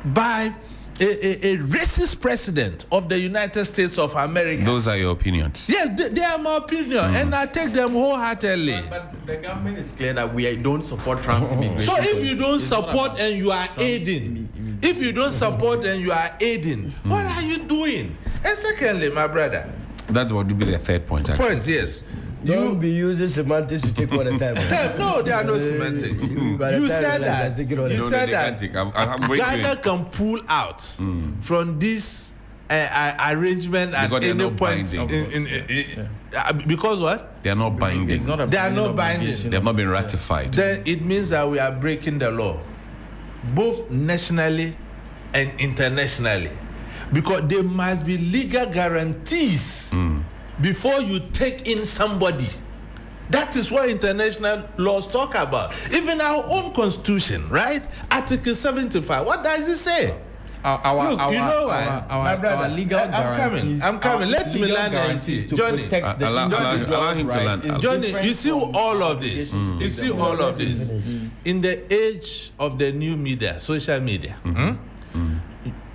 by a racist president of the United States of America. Those are your opinions. Yes, they are my opinion, and I take them wholeheartedly. But the government is clear that we don't support Trump's immigration. So if you don't support and you are aiding, what are you doing? And secondly, my brother, that would be the third point. Actually. Point, yes. Don't be using semantics to take all the time. No, there are no semantics. You said that. You said that. Ghana can pull out from this arrangement at any point. Because what? They are not binding. They are not binding. They have not been ratified. Then it means that we are breaking the law, both nationally and internationally, because there must be legal guarantees before you take in somebody. That is what international laws talk about. Even our own constitution, right? Article 75. What does it say? Look, you know why? My brother, I'm coming. Let me land and see. Johnny, allow him to land. Johnny, you see all of this. You see all of this. In the age of the new media, social media,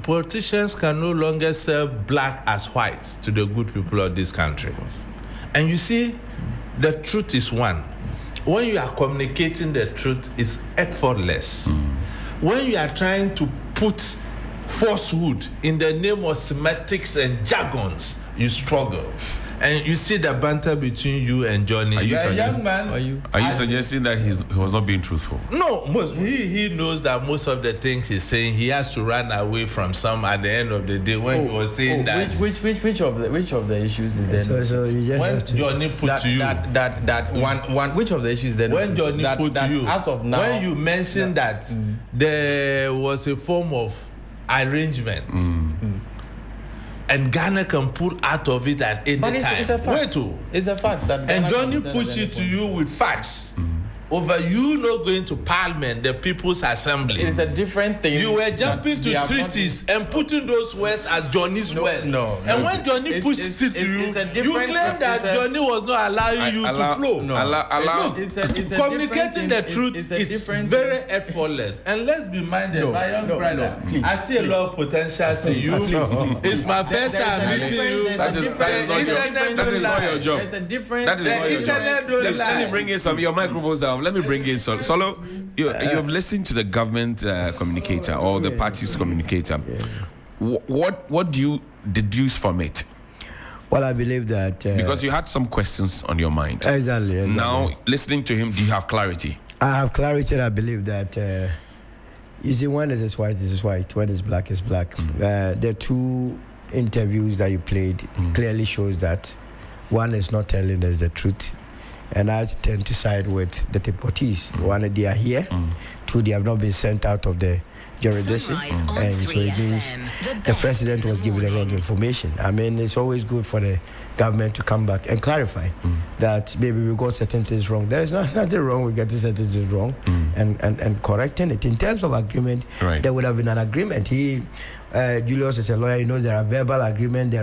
politicians can no longer sell black as white to the good people of this country. And you see, the truth is one. When you are communicating the truth, it's effortless. When you are trying to put falsehood in the name of semantics and jargons, you struggle. And you see the banter between you and Johnny. Are you young man. Are you suggesting that he was not being truthful? No, he knows that most of the things he's saying, he has to run away from some at the end of the day when he was saying that. Which of the issues is then? So you just when Johnny put to you that one which of the issues then? When Johnny put to you, as of now, when you mentioned that there was a form of arrangement. And Ghana can pull out of it at any time. It's a fact. It's a fact that. And Johnny puts it to you with facts. Over you not going to Parliament, the People's Assembly. It's a different thing. You were jumping to treaties and putting those words as Johnny's words. No. And when Johnny pushes it to you, you claim that Johnny was not allowing you to flow. Allow. Communicating the truth is very effortless. And let's be minded, my young brother. Please, I see a lot of potential in you. It's my first time meeting you. That is not your job. There's a difference. That is not your job. Let me bring in some of your microphones out. Let me bring in Solo. You've listened to the government communicator or the party's communicator. What do you deduce from it? Well, I believe that because you had some questions on your mind. Exactly. Now, listening to him, do you have clarity? I have clarity. And I believe that you see, when it is white, it is white. When it's black, it's black. The two interviews that you played clearly shows that one is not telling us the truth. And I tend to side with the Deportees. One, they are here. Two, they have not been sent out of the jurisdiction. And so it means the president was given the wrong information. I mean, it's always good for the government to come back and clarify that maybe we got certain things wrong. There is nothing wrong with getting certain things wrong and correcting it. In terms of agreement, there would have been an agreement. Julius is a lawyer. He knows there are verbal agreement,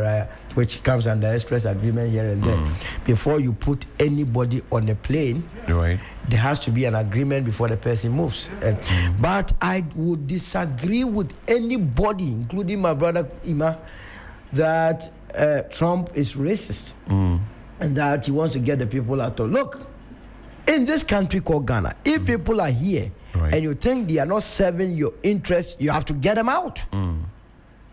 which comes under express agreement here and there. Before you put anybody on a plane, there has to be an agreement before the person moves. But I would disagree with anybody, including my brother Ima, that Trump is racist and that he wants to get the people out of. Look, in this country called Ghana, if people are here and you think they are not serving your interests, you have to get them out.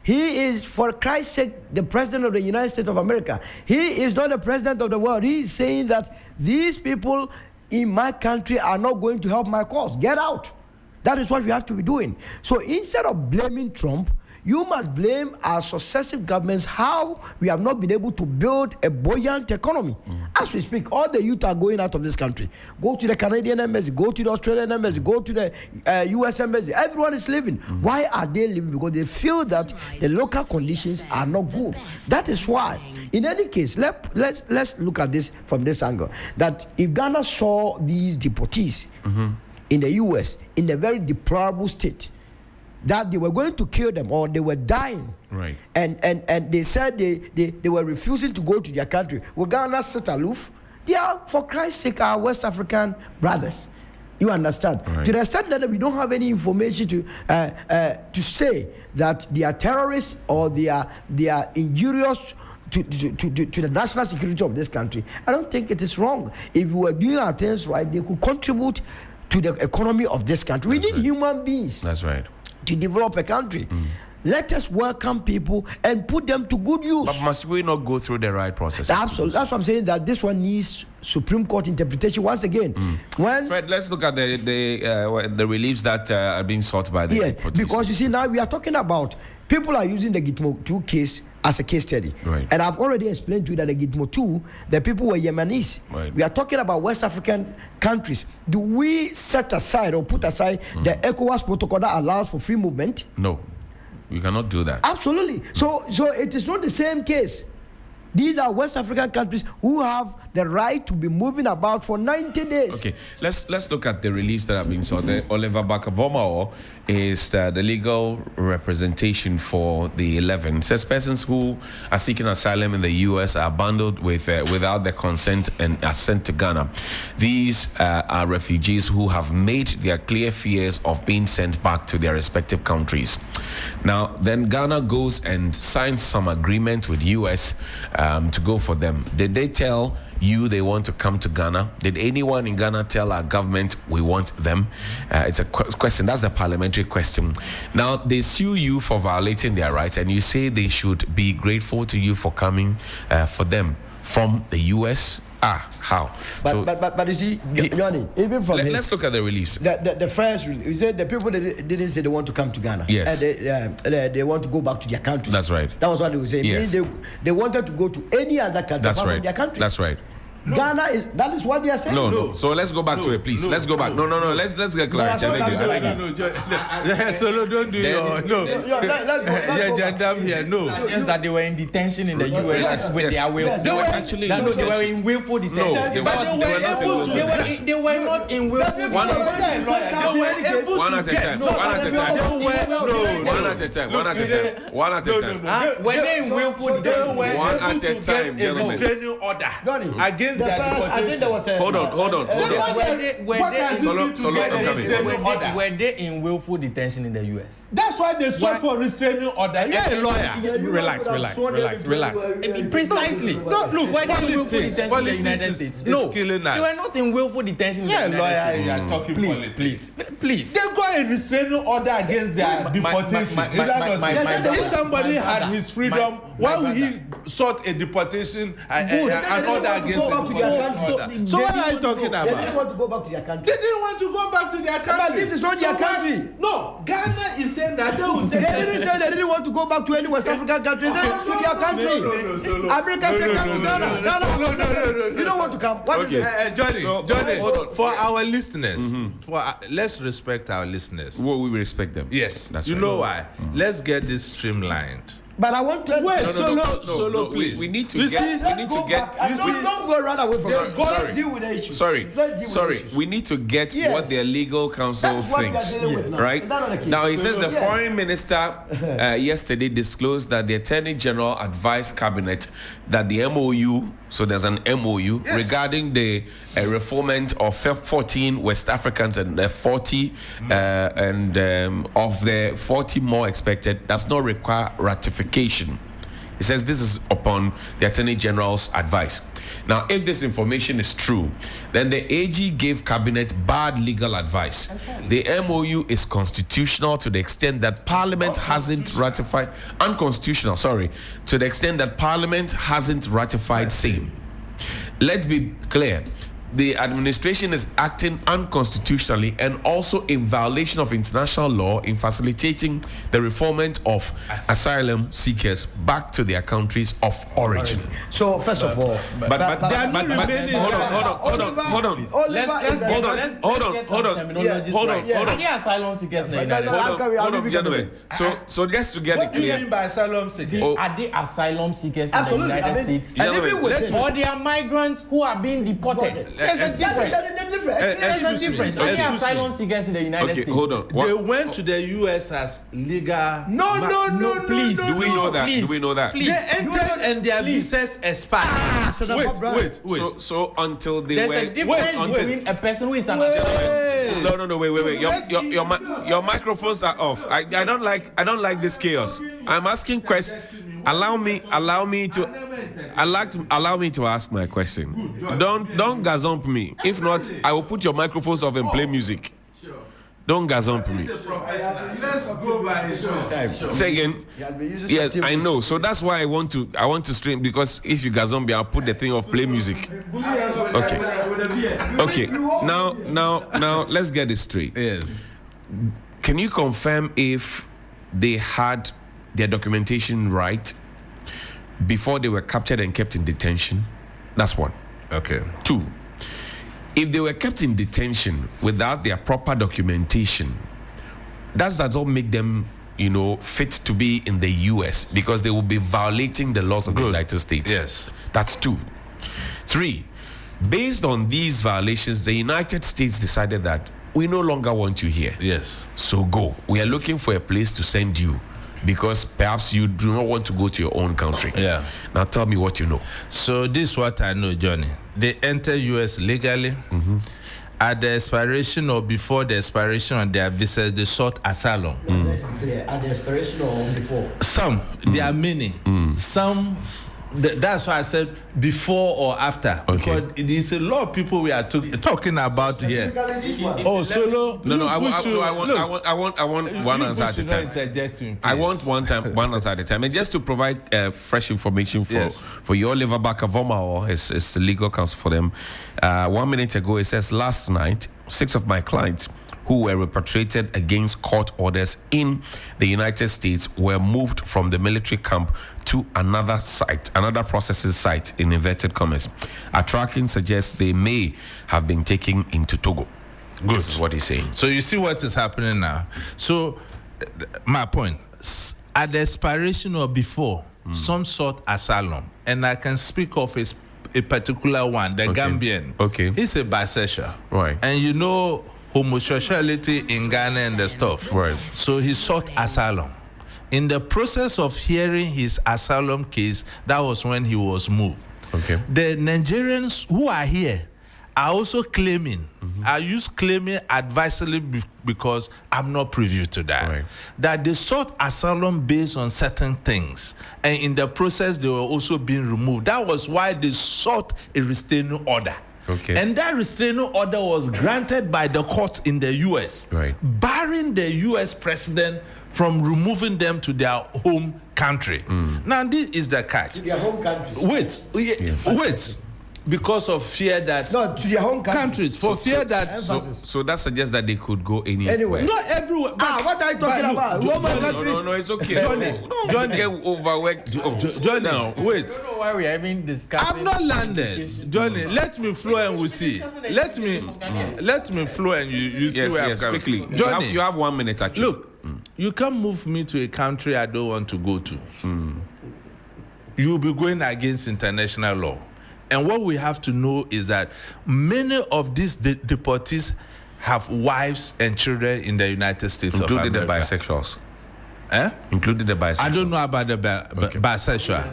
He is, for Christ's sake, the president of the United States of America. He is not the president of the world. He is saying that these people in my country are not going to help my cause. Get out. That is what we have to be doing. So instead of blaming Trump, you must blame our successive governments how we have not been able to build a buoyant economy. As we speak, all the youth are going out of this country. Go to the Canadian embassy, go to the Australian embassy, go to the US embassy. Everyone is leaving. Why are they leaving? Because they feel that the local conditions are not good. That is why. In any case, let's look at this from this angle. That if Ghana saw these deportees in the US in a very deplorable state, that they were going to kill them or they were dying. And they said they were refusing to go to their country. Will Ghana sit aloof? They are, for Christ's sake, our West African brothers. You understand? To the extent that we don't have any information to say that they are terrorists or they are injurious to the national security of this country, I don't think it is wrong. If we were doing our things right, they could contribute to the economy of this country. We need human beings. That's right. To develop a country. Let us welcome people and put them to good use. But must we not go through the right process? Absolutely. That's what I'm saying, that this one needs Supreme Court interpretation once again. When Fred, let's look at the reliefs that are being sought by the Deportees. because you see, now we are talking about people are using the Gitmo 2 case as a case study. Right. And I've already explained to you that the Gitmo 2, the people were Yemenis. Right. We are talking about West African countries. Do we set aside or put aside the ECOWAS protocol that allows for free movement? No, you cannot do that. Absolutely. So it is not the same case. These are West African countries who have the right to be moving about for 90 days. Okay, let's look at the reliefs that are being sought. Oliver Bakavomao is the legal representation for the 11. It says persons who are seeking asylum in the U.S. are bundled with without their consent and are sent to Ghana. These are refugees who have made their clear fears of being sent back to their respective countries. Now, then Ghana goes and signs some agreement with U.S. To go for them. Did they tell you they want to come to Ghana? Did anyone in Ghana tell our government we want them? It's a question. That's the parliamentary question. Now, they sue you for violating their rights, and you say they should be grateful to you for coming for them from the U.S. How? But you see, Johnny, even from let's look at the reliefs. The first, you said the people that didn't say they want to come to Ghana. Yes. They want to go back to their country. That's right. That was what they were saying. Yes. They wanted to go to any other country That's apart right. from their country. That's right. No. Ghana that is what they are saying. No. So let's go back to it, please. Let's go back. No. Let's get clarity. Solo, don't do your here. No. Just that they were in detention in the U.S. with their will. They were actually. They were in willful detention. No, they were not in willful detention. One at a time. Were they in willful detention? One at a time, gentlemen. Restraining order against their deportation. I think there was a Hold on. Were they in willful detention in the U.S.? That's why they sought for restraining order. You're a lawyer. Relax. Precisely. Look, were they in willful detention in the United States? No, they were not in willful detention in the United States. You are talking Please. They got a restraining order against their deportation. Is that not? If somebody had his freedom, why would he sought a deportation an order against him? So what are you talking about? They didn't want to go back to their country. They didn't want to go back to their country. But this is not their country. No, Ghana is saying that they will take. They didn't say they didn't want to go back to any West African country. They said to their country. America said come to Ghana. Ghana, you don't want to come. Okay. Johnny, for our listeners, let's respect our listeners. Well, we respect them. Yes. That's you right. know why? Let's get this streamlined. But I want to wait. No, Please. We need to get. Don't go run away from it. Let's deal with the issue. Sorry. We need to get what their legal counsel thinks. Right now, he says the foreign minister yesterday disclosed that the Attorney General advised Cabinet that the MOU. So there's an MOU regarding the refoulement of 14 West Africans and 40 and of the 40 more expected does not require ratification. He says this is upon the Attorney General's advice. Now, if this information is true, then the AG gave Cabinet bad legal advice. The MOU is constitutional to the extent that Parliament hasn't ratified, unconstitutional, to the extent that Parliament hasn't ratified same. Let's be clear. The administration is acting unconstitutionally and also in violation of international law in facilitating the refoulement of asylum seekers back to their countries of origin. So first of all, hold on. Are they asylum seekers in the United States? Hold on, gentlemen. So just to get it clear. What do you mean by asylum seekers? Are they asylum seekers in the United States? Or they are migrants who are being deported? There's a difference. Are they asylum seekers in the United States? Hold on. They went to the U.S. as legal. No, please. Do we know that? They entered and their visas expired. Wait. So until they there's were a difference between a person who is an No, wait. Your microphones are off. I don't like this chaos. I'm asking questions. Allow me to ask my question. Don't gazump me. If not, I will put your microphones off and play music. Don't gazump me. Let's go by his own. Say again. Yes, I know. So that's why I want to stream, because if you gazump me, I'll put the thing of play music. Okay. Now let's get it straight. Yes. Can you confirm if they had their documentation right before they were captured and kept in detention? That's one. Okay. 2, if they were kept in detention without their proper documentation, does that all make them, fit to be in the U.S. because they will be violating the laws of the United States? Yes. That's 2. 3, based on these violations, the United States decided that we no longer want you here. Yes. So go. We are looking for a place to send you, because perhaps you do not want to go to your own country. Yeah. Now tell me what you know. So this is what I know, Johnny. They enter U.S. legally. At the expiration or before the expiration of their visas, they sought asylum. At the expiration or before? Some. There are many. Some. That's why I said before or after. Okay. Because it is a lot of people we are talking about here. Oh, Solo. No. I want one answer at a time. I want one answer at a time. And just to provide fresh information for your Oliver Bakavoma, or his legal counsel for them. 1 minute ago, it says last night 6 of my clients who were repatriated against court orders in the United States were moved from the military camp to another processing site, in inverted commas. Our tracking suggests they may have been taken into Togo. Good. This is what he's saying. So you see what is happening now. So my point, at the expiration or before, some sought asylum, and I can speak of a particular one, the Gambian. Okay. He's a bisexual. Right. And homosexuality in Ghana and the stuff. Right. So he sought asylum. In the process of hearing his asylum case, that was when he was moved. Okay. The Nigerians who are here are also claiming, I use claiming advisedly because I'm not privy to that, that they sought asylum based on certain things. And in the process, they were also being removed. That was why they sought a restraining order. Okay. And that restraining order was granted by the courts in the U.S., barring the U.S. president from removing them to their home country. Now, this is the catch. To their home country. Wait. Because of fear that... No, to their home countries. For fear that... So that suggests that they could go anywhere. Not everywhere. What are you talking about? No, it's okay. Johnny, get overworked. Johnny, wait. I don't know why we are even discussing. I'm not landed. Johnny, let me flow and we'll see. Let me flow and you see where I'm coming. Quickly. Johnny, you have 1 minute actually. Look, you can't move me to a country I don't want to go to. You'll be going against international law. And what we have to know is that many of these deportees have wives and children in the United States of America. Including the bisexuals. Including the bisexual. I don't know about the bisexual.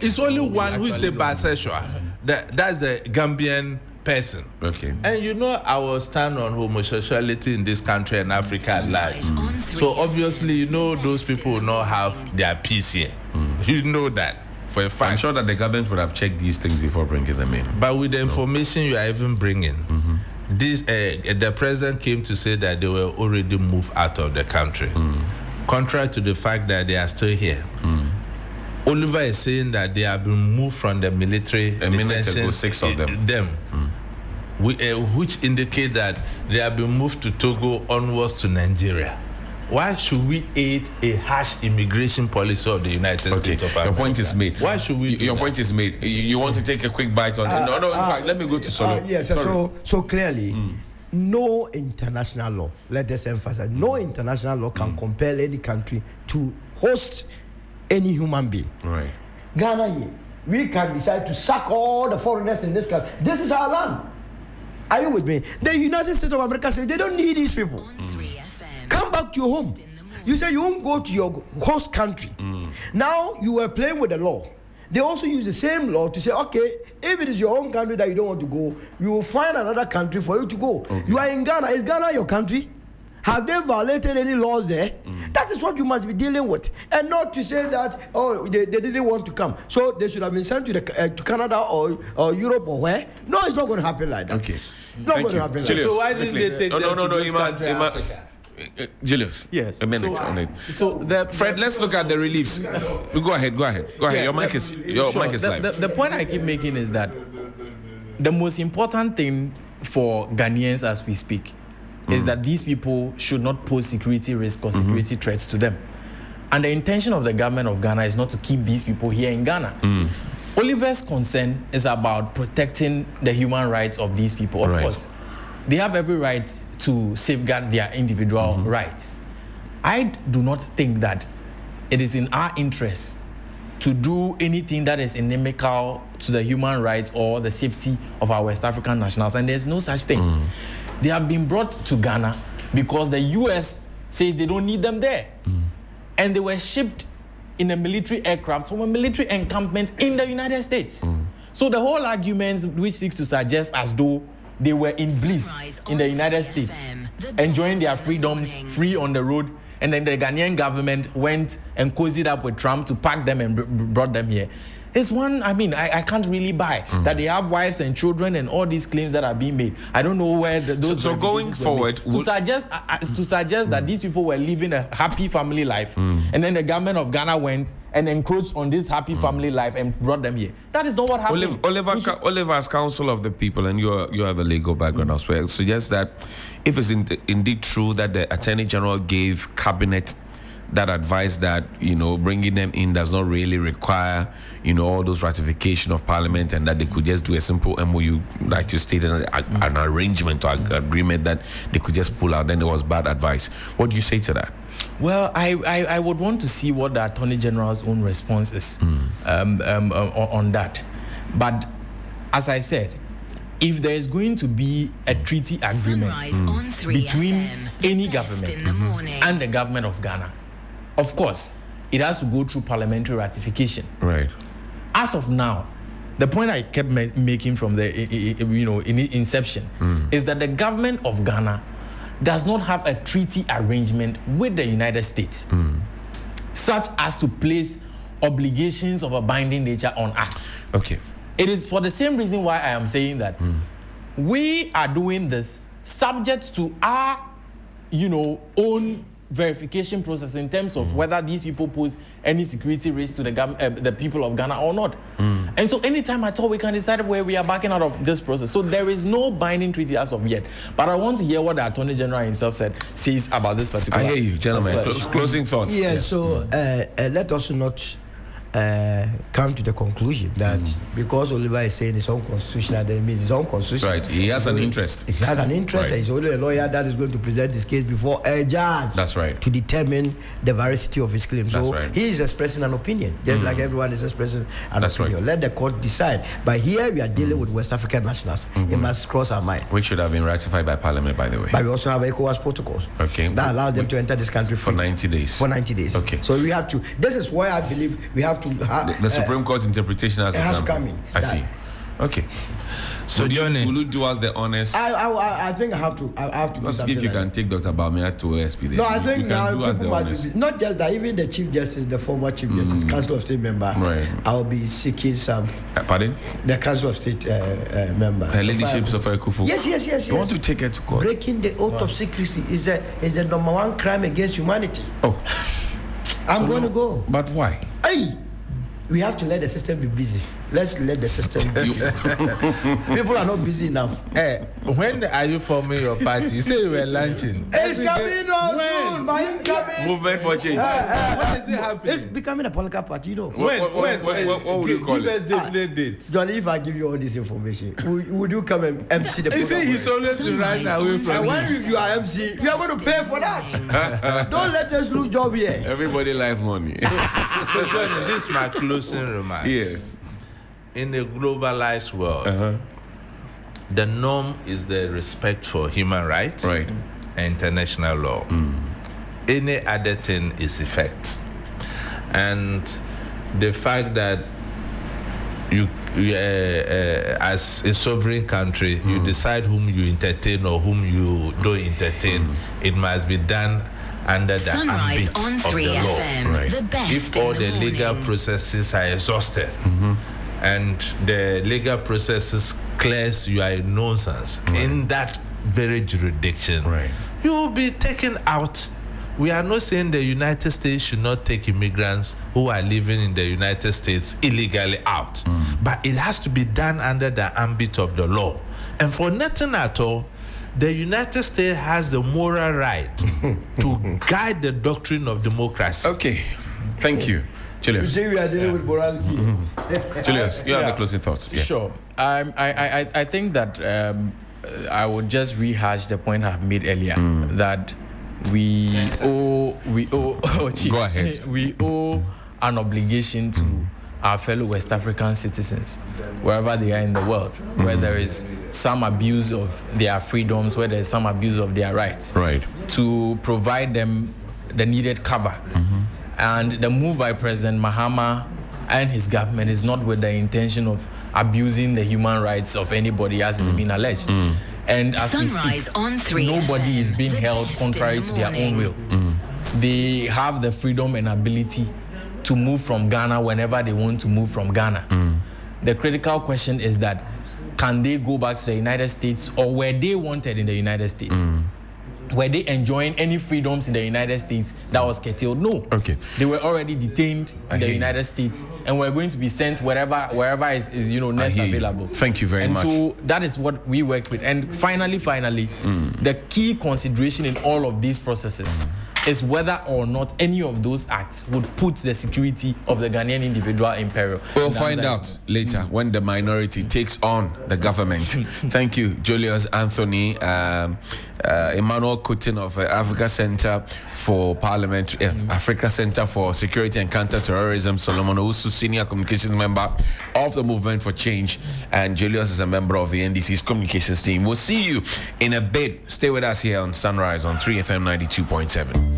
It's only one who is a bisexual. That's the Gambian person. Okay. And our stand on homosexuality in this country and Africa at large. So obviously, those people will not have their peace here. You know that for a fact. I'm sure that the government would have checked these things before bringing them in. But with the information you are even bringing, the president came to say that they were already moved out of the country. Contrary to the fact that they are still here. Oliver is saying that they have been moved from the military a minute ago, 6 of them. Which indicate that they have been moved to Togo onwards to Nigeria. Why should we aid a harsh immigration policy of the United States of America? Your point is made. Why should we? Your point is made. You want to take a quick bite on it? No. In fact, let me go to Solo. Yes. So clearly, no international law. Let us emphasize: no international law can compel any country to host any human being. Right. Ghana here, we can decide to sack all the foreigners in this country. This is our land. Are you with me? The United States of America says they don't need these people. Come back to your home. You say you won't go to your host country. Now you were playing with the law. They also use the same law to say, okay, if it is your own country that you don't want to go, we will find another country for you to go. You are in Ghana. Is Ghana your country? Have they violated any laws there? That is what you must be dealing with, and not to say that they didn't want to come, so they should have been sent to to Canada or Europe or where. No, it's not going to happen like that. Okay, not going to happen. Like that. So why didn't they take them to this country, Africa? Julius. Yes. A minute on it. Fred, let's look at the reliefs. Go ahead. Yeah, your mic is live. The point I keep making is that the most important thing for Ghanaians as we speak is that these people should not pose security risk or security threats to them. And the intention of the government of Ghana is not to keep these people here in Ghana. Oliver's concern is about protecting the human rights of these people. Of course, they have every right to safeguard their individual rights. I do not think that it is in our interest to do anything that is inimical to the human rights or the safety of our West African nationals, and there's no such thing. They have been brought to Ghana because the US says they don't need them there. And they were shipped in a military aircraft from a military encampment in the United States. So the whole argument which seeks to suggest as though they were in bliss in the United States, enjoying their freedoms, free on the road, and then the Ghanaian government went and cozied up with Trump to pack them and brought them here. It's one, I can't really buy that they have wives and children and all these claims that are being made. I don't know where those. So going forward, to suggest that these people were living a happy family life, and then the government of Ghana went and encroached on this happy family life and brought them here. That is not what happened. Oliver, as counsel of the people, and you have a legal background as well, suggests that if it's indeed true that the Attorney General gave cabinet that advice that bringing them in does not really require all those ratification of Parliament, and that they could just do a simple MOU, like you stated, an arrangement or agreement that they could just pull out, then it was bad advice. What do you say to that? Well, I would want to see what the Attorney General's own response is on that. But as I said, if there is going to be a treaty agreement between any government and the government of Ghana, of course, it has to go through parliamentary ratification. Right. As of now, the point I kept making from the inception is that the government of Ghana does not have a treaty arrangement with the United States, such as to place obligations of a binding nature on us. Okay. It is for the same reason why I am saying that we are doing this subject to our, own verification process in terms of whether these people pose any security risk to the people of Ghana or not. And so anytime at all, we can decide where we are backing out of this process. So there is no binding treaty as of yet. But I want to hear what the Attorney General himself says about this particular. I hear you, gentlemen. Closing thoughts. Yeah, so let us not come to the conclusion that because Oliver is saying it's unconstitutional, that it means it's unconstitutional. Right, he has an interest. He has an interest, and he's only a lawyer that is going to present this case before a judge. That's right. To determine the veracity of his claim. That's so right. he is expressing an opinion, just like everyone is expressing an opinion. Right. Let the court decide. But here we are dealing with West African nationals. It must cross our mind. Which should have been ratified by Parliament, by the way. But we also have ECOWAS protocols. Okay. That allows them to enter this country for 90 days. For 90 days. Okay. So we have to. This is why I believe we have to have the Supreme Court interpretation has to come in. I see. Okay. So Johnny, will you do us the honors? I think I have to. Let's see if you can take Dr. Bawumia to SPD. No, I think you can do us the honors. Not just that, even the Chief Justice, the former Chief Justice, Council of State member, right. I'll be seeking some. Pardon? The Council of State member. Her ladyship, Sophia Kufu. Yes. You want to take her to court? Breaking the oath of secrecy is the number one crime against humanity. Oh. I'm going to go. But why? Hey! We have to let the system be busy. Let's let the system be busy. People are not busy enough. When are you forming your party? You say you were launching. It's coming on soon. Movement for change. When is it happening? It's becoming a political party, What would you call it? Give us definite dates. Johnny, if I give you all this information, would you come and MC the program? You see, he's always running away from and when you are MC, you are going to pay for that. Don't let us lose job here. Everybody life money. So Johnny, this is my closing remarks. Yes. In a globalized world, the norm is the respect for human rights and international law. Any other thing is effect. And the fact that you as a sovereign country, you decide whom you entertain or whom you don't entertain. It must be done under the ambit on of 3 the law. FM, Right. the best If in all the the morning. legal processes are exhausted and the legal processes clears you are a nuisance in that very jurisdiction, you will be taken out. We are not saying the United States should not take immigrants who are living in the United States illegally out, but it has to be done under the ambit of the law. And for nothing at all, the United States has the moral right to guide the doctrine of democracy. Okay, thank you. Julius. We are dealing with morality. Julius, you have the closing thoughts. Yeah. Sure. I think that I would just rehash the point I've made earlier that we owe Go ahead. We owe an obligation to our fellow West African citizens wherever they are in the world, where there is some abuse of their freedoms, where there is some abuse of their rights, to provide them the needed cover. And the move by President Mahama and his government is not with the intention of abusing the human rights of anybody, as is being alleged. And as we Sunrise speak, on 3 nobody FM, is being the held best contrary in the to their own morning. will. They have the freedom and ability to move from Ghana whenever they want to move from Ghana. The critical question is that, can they go back to the United States, or were they wanted in the United States? Were they enjoying any freedoms in the United States that was curtailed? No. Okay. They were already detained in the United States and were going to be sent wherever is next available. Thank you very much. And so that is what we work with. And finally, the key consideration in all of these processes is whether or not any of those acts would put the security of the Ghanaian individual in peril. We'll find out later when the minority takes on the government. Thank you, Julius Anthony, Emmanuel Coutin of Africa Center for Africa Center for Security and Counter-Terrorism, Solomon Owusu, Senior Communications Member of the Movement for Change, and Julius is a member of the NDC's communications team. We'll see you in a bit. Stay with us here on Sunrise on 3FM 92.7.